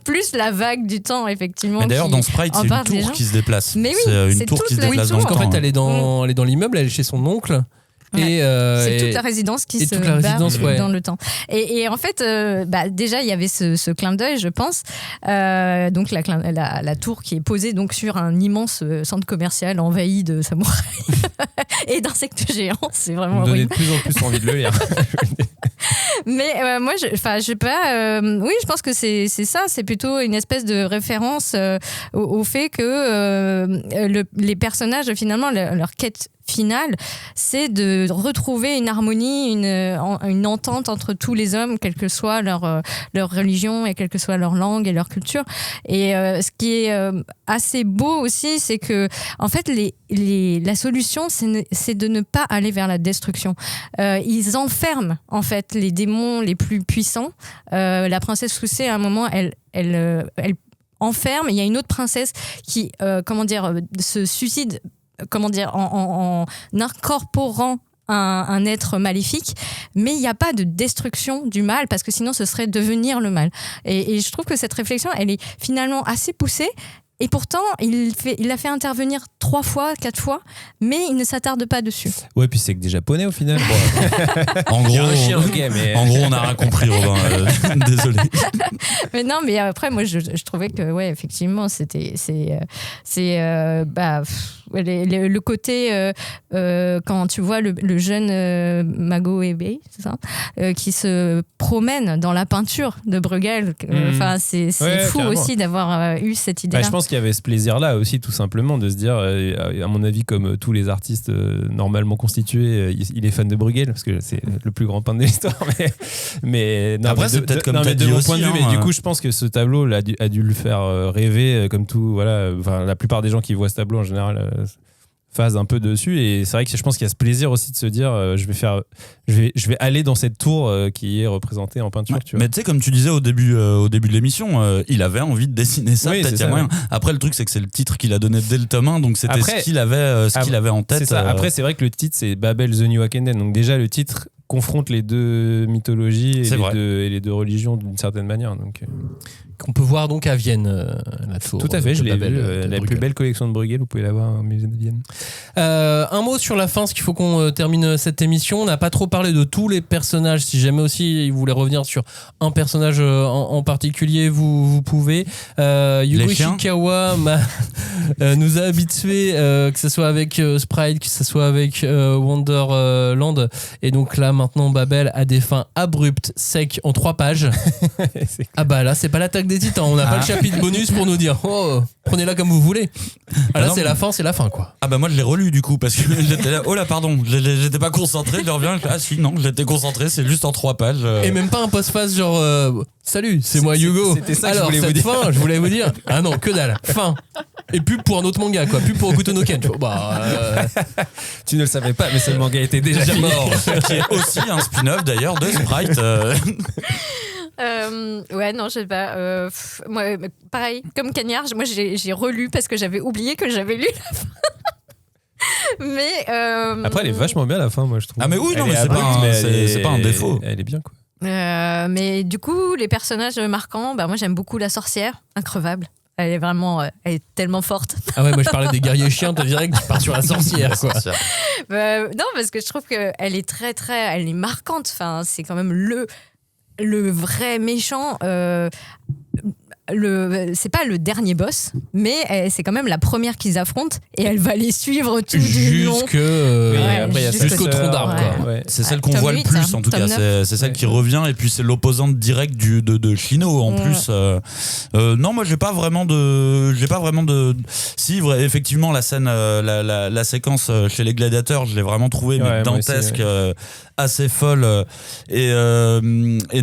Plus la vague du temps, effectivement. Mais d'ailleurs, dans Sprite, c'est une tour qui se déplace. Mais oui, c'est une tour qui se déplace dans le temps. En fait, elle est dans l'immeuble, elle est chez son oncle. Ouais. C'est toute la résidence qui se bat dans le temps. Et en fait, déjà, il y avait ce clin d'œil, je pense. Donc, la tour qui est posée donc, sur un immense centre commercial envahi de samouraïs et d'insectes géants. C'est vraiment horrible. Vous donnez de plus en plus envie de le lire. Mais moi, je sais pas. Oui, je pense que c'est ça. C'est plutôt une espèce de référence au fait que les personnages, finalement, leur quête finale, c'est de retrouver une harmonie, une entente entre tous les hommes, quelle que soit leur religion et quelle que soit leur langue et leur culture. Et ce qui est assez beau aussi, c'est que en fait, la solution, c'est de ne pas aller vers la destruction. Ils enferment en fait les démons les plus puissants. La princesse Soucé, à un moment, elle enferme. Il y a une autre princesse qui, se suicide. En incorporant un être maléfique, mais il n'y a pas de destruction du mal parce que sinon ce serait devenir le mal. Et je trouve que cette réflexion, elle est finalement assez poussée. Et pourtant, il l'a fait intervenir 3 fois, 4 fois, mais il ne s'attarde pas dessus. Ouais, puis c'est que des Japonais au final. En gros, on n'a rien compris, Robin. Désolé. Mais non, mais après, moi, je trouvais que, ouais, effectivement, le côté quand tu vois le jeune Mago Ebe, c'est ça, qui se promène dans la peinture de Bruegel. C'est fou carrément. Aussi d'avoir eu cette idée-là. Je pense qu'il y avait ce plaisir-là aussi, tout simplement, de se dire, à mon avis, comme tous les artistes normalement constitués, il est fan de Bruegel, parce que c'est le plus grand peintre de l'histoire. Mais non, après, c'est peut-être comme tu as dit de mon aussi. Point de vue, mais du coup, je pense que ce tableau a dû le faire rêver, comme tout. Voilà, la plupart des gens qui voient ce tableau, en général, phase un peu dessus. Et c'est vrai que je pense qu'il y a ce plaisir aussi de se dire, je vais aller dans cette tour qui est représentée en peinture. Ouais, tu vois. mais tu sais, comme tu disais au début de l'émission, il avait envie de dessiner ça. Oui, peut-être c'est il y a ça, moyen. ouais. Après, le truc, c'est que c'est le titre qu'il a donné dès le tome 1, donc c'était Après, ce qu'il avait en tête. C'est ça. Après, c'est vrai que le titre, c'est Babel the New Akenden. Donc déjà, le titre confronte les deux mythologies et les deux religions d'une certaine manière. Donc, qu'on peut voir donc à Vienne, la tour. Tout à fait, de je l'ai Babel, vu. de La Bruegel. plus belle collection de Bruegel, vous pouvez la voir au musée de Vienne. Un mot sur la fin, ce qu'il faut qu'on termine cette émission. On n'a pas trop parlé de tous les personnages. Si jamais aussi vous voulez revenir sur un personnage en particulier, vous pouvez. Yugo Ishikawa nous a habitués, que ce soit avec Sprite, que ce soit avec Wonderland. Et donc là, maintenant, Babel a des fins abruptes, secs, en 3 pages. Ah bah là, c'est pas l'attaque des titans. On n'a pas le chapitre bonus pour nous dire prenez-la comme vous voulez. Ah là, c'est la fin quoi. Ah bah moi je l'ai relu du coup parce que j'étais là, oh là pardon, j'étais pas concentré, je reviens, ah si non, j'étais concentré, c'est juste en 3 pages. Et même pas un post-face genre salut, c'est moi Yugo. C'était ça Alors que je voulais cette vous dire. fin, je voulais vous dire, ah non, que dalle, fin. Et pub pour un autre manga quoi, pub pour Hokuto no Ken. Tu vois, Tu ne le savais pas, mais ce manga était déjà mort. Qui est aussi un spin-off d'ailleurs de Sprite. Ouais, non, je sais pas. Moi, pareil, comme Cagnard, moi j'ai relu parce que j'avais oublié que j'avais lu la fin. Mais. Après, elle est vachement bien la fin, moi je trouve. Ah, mais oui, non, Elle mais est c'est pas abrupte, un- mais c'est- c'est pas un elle est- défaut. Elle est bien quoi. Mais du coup, les personnages marquants, moi j'aime beaucoup la sorcière, increvable. Elle est vraiment, elle est tellement forte. Ah ouais, moi je parlais des guerriers chiens, t'as direct que tu pars sur la sorcière quoi. Non, parce que je trouve qu'elle est elle est marquante. Enfin, c'est quand même le vrai méchant. C'est pas le dernier boss, mais c'est quand même la première qu'ils affrontent et elle va les suivre tout du long. Jusqu'au jusqu'au tronc d'arbre quoi. Ouais. C'est celle qu'on Tome voit le 8, plus hein, en tout tome cas, 9. c'est celle qui revient et puis c'est l'opposante directe de Shino en plus. Non, moi j'ai pas vraiment de si vrai, effectivement la scène la séquence chez les gladiateurs, je l'ai vraiment trouvé Ouais, moi dantesque, aussi, assez folle et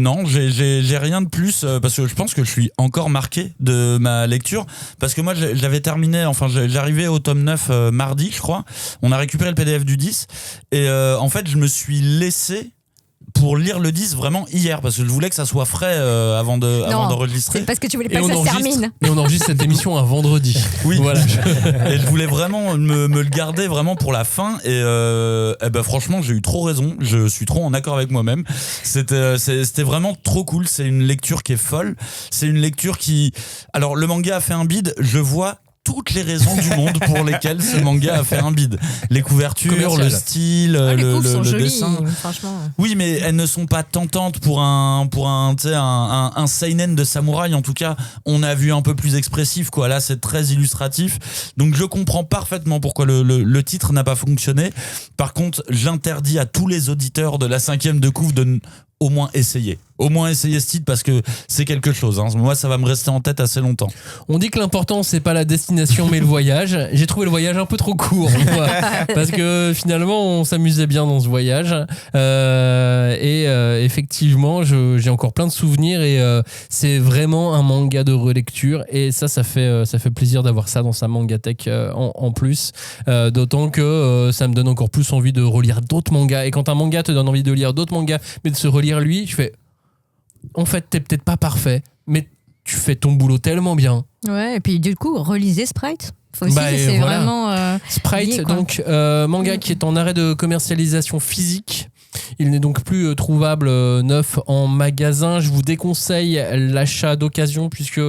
non, j'ai rien de plus parce que je pense que je suis encore marqué de ma lecture parce que moi j'avais terminé, enfin j'arrivais au tome 9 mardi je crois, on a récupéré le PDF du 10 et en fait je me suis laissé pour lire le 10 vraiment hier parce que je voulais que ça soit frais avant d'enregistrer. C'est parce que tu voulais pas que ça se termine. Et on enregistre cette émission un vendredi. Oui, Voilà. Et je voulais vraiment me le garder vraiment pour la fin et ben franchement j'ai eu trop raison, je suis trop en accord avec moi-même. C'était vraiment trop cool, c'est une lecture qui est folle, c'est une lecture qui... Alors le manga a fait un bide, je vois toutes les raisons du monde pour lesquelles ce manga a fait un bide. Les couvertures, Commercial. le style, Les couves sont le jolies, dessin. franchement. Oui, mais elles ne sont pas tentantes pour un seinen de samouraï. En tout cas, on a vu un peu plus expressif, quoi. Là, c'est très illustratif. Donc, je comprends parfaitement pourquoi le titre n'a pas fonctionné. Par contre, j'interdis à tous les auditeurs de la 5e de couve de au moins essayer. Au moins essayer ce titre parce que c'est quelque chose. Hein. Moi, ça va me rester en tête assez longtemps. On dit que l'important c'est pas la destination mais le voyage. J'ai trouvé le voyage un peu trop court moi, parce que finalement on s'amusait bien dans ce voyage et effectivement j'ai encore plein de souvenirs et c'est vraiment un manga de relecture et ça fait plaisir d'avoir ça dans sa mangatech en plus, d'autant que ça me donne encore plus envie de relire d'autres mangas et quand un manga te donne envie de lire d'autres mangas mais de se relire lui, je fais en fait t'es peut-être pas parfait mais tu fais ton boulot tellement bien. Ouais, et puis du coup, relisez Sprite. Faut aussi, c'est voilà. vraiment. Sprite, lié, quoi. donc manga qui est en arrêt de commercialisation physique. Il n'est donc plus trouvable neuf en magasin. Je vous déconseille l'achat d'occasion puisque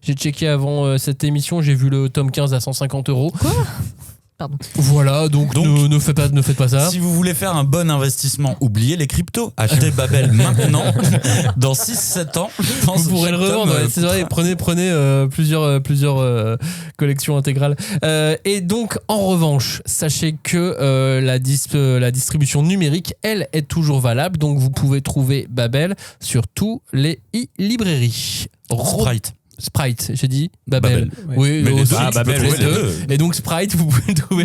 j'ai checké avant cette émission, j'ai vu le tome 15 à 150 €. Quoi ? Pardon. Voilà, donc ne faites pas ça. Si vous voulez faire un bon investissement, oubliez les cryptos. Achetez Babel maintenant. Dans 6-7 ans, je pense Vous pourrez le revendre, ouais, c'est vrai, prenez plusieurs collections intégrales. Et donc, en revanche, sachez que la distribution numérique, elle, est toujours valable. Donc, vous pouvez trouver Babel sur tous les e-librairies. Sprite, j'ai dit Babel. Ouais. Oui, mais les aussi, deux, tu Babel, peux trouver les les deux. deux. Et donc, Sprite, vous pouvez le trouver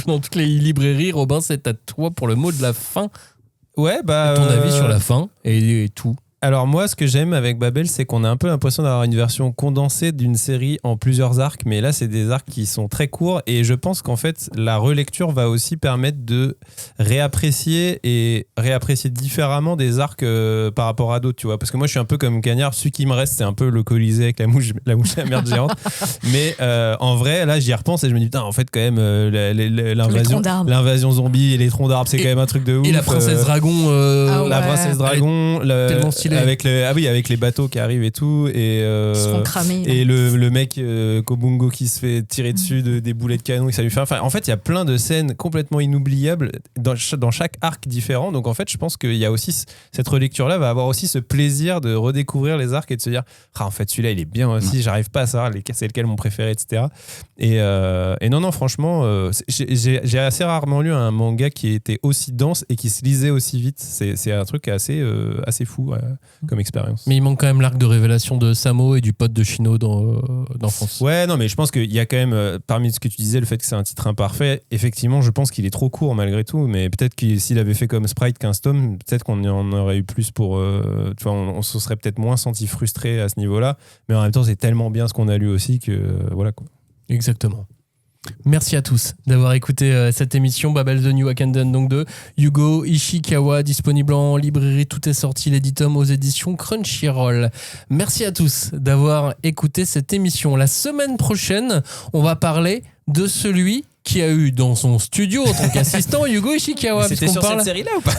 dans toutes les librairies. Robin, c'est à toi pour le mot de la fin. Ouais, bah. Ton avis sur la fin et tout. Alors moi, ce que j'aime avec Babel, c'est qu'on a un peu l'impression d'avoir une version condensée d'une série en plusieurs arcs, mais là, c'est des arcs qui sont très courts et je pense qu'en fait, la relecture va aussi permettre de réapprécier différemment des arcs par rapport à d'autres, tu vois. Parce que moi, je suis un peu comme Cagnard, celui qui me reste, c'est un peu le Colisée avec la mouche à merde géante. Mais en vrai, là, j'y repense et je me dis, putain, en fait, quand même, l'invasion zombie et les troncs d'arbres, c'est quand même un truc de ouf. Et la princesse dragon. La princesse dragon, tellement stylée. stylé. Avec les bateaux qui arrivent et tout. Et, Ils se font cramer. et le mec Kobungo qui se fait tirer dessus des boulets de canon et ça lui fait. Enfin, en fait, il y a plein de scènes complètement inoubliables dans chaque arc différent. Donc en fait, je pense qu'il y a aussi cette relecture-là va avoir aussi ce plaisir de redécouvrir les arcs et de se dire en fait celui-là il est bien aussi. J'arrive pas à savoir c'est lequel mon préféré, etc. Et non, franchement, j'ai assez rarement lu un manga qui était aussi dense et qui se lisait aussi vite. C'est un truc assez fou comme expérience. Mais il manque quand même l'arc de révélation de Samo et du pote de Shino d'enfance. Ouais, non, mais je pense qu'il y a quand même, parmi ce que tu disais, le fait que c'est un titre imparfait, effectivement, je pense qu'il est trop court malgré tout, mais peut-être que s'il avait fait comme Sprite 15 tomes, peut-être qu'on en aurait eu plus pour. Tu vois, on se serait peut-être moins senti frustré à ce niveau-là, mais en même temps, c'est tellement bien ce qu'on a lu aussi que voilà quoi. Exactement. Merci à tous d'avoir écouté cette émission Babel The New Hakenden, donc de Yugo Ishikawa, disponible en librairie. Tout est sorti, les 10 tomes aux éditions Crunchyroll. Merci à tous d'avoir écouté cette émission. La semaine prochaine, on va parler de celui qui a eu dans son studio en tant qu'assistant Yugo Ishikawa. C'était sur cette série-là ou pas?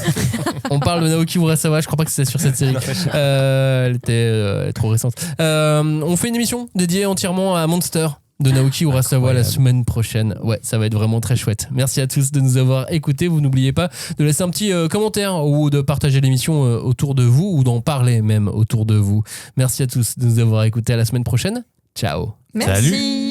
On parle de Naoki Urasawa, je crois pas que c'était sur cette série. Elle était trop récente. On fait une émission dédiée entièrement à Monster de Naoki Urasawa la semaine prochaine. Ouais, ça va être vraiment très chouette. Merci à tous de nous avoir écoutés. Vous n'oubliez pas de laisser un petit commentaire ou de partager l'émission autour de vous ou d'en parler même autour de vous. Merci à tous de nous avoir écoutés. À la semaine prochaine. Ciao. Merci. Salut.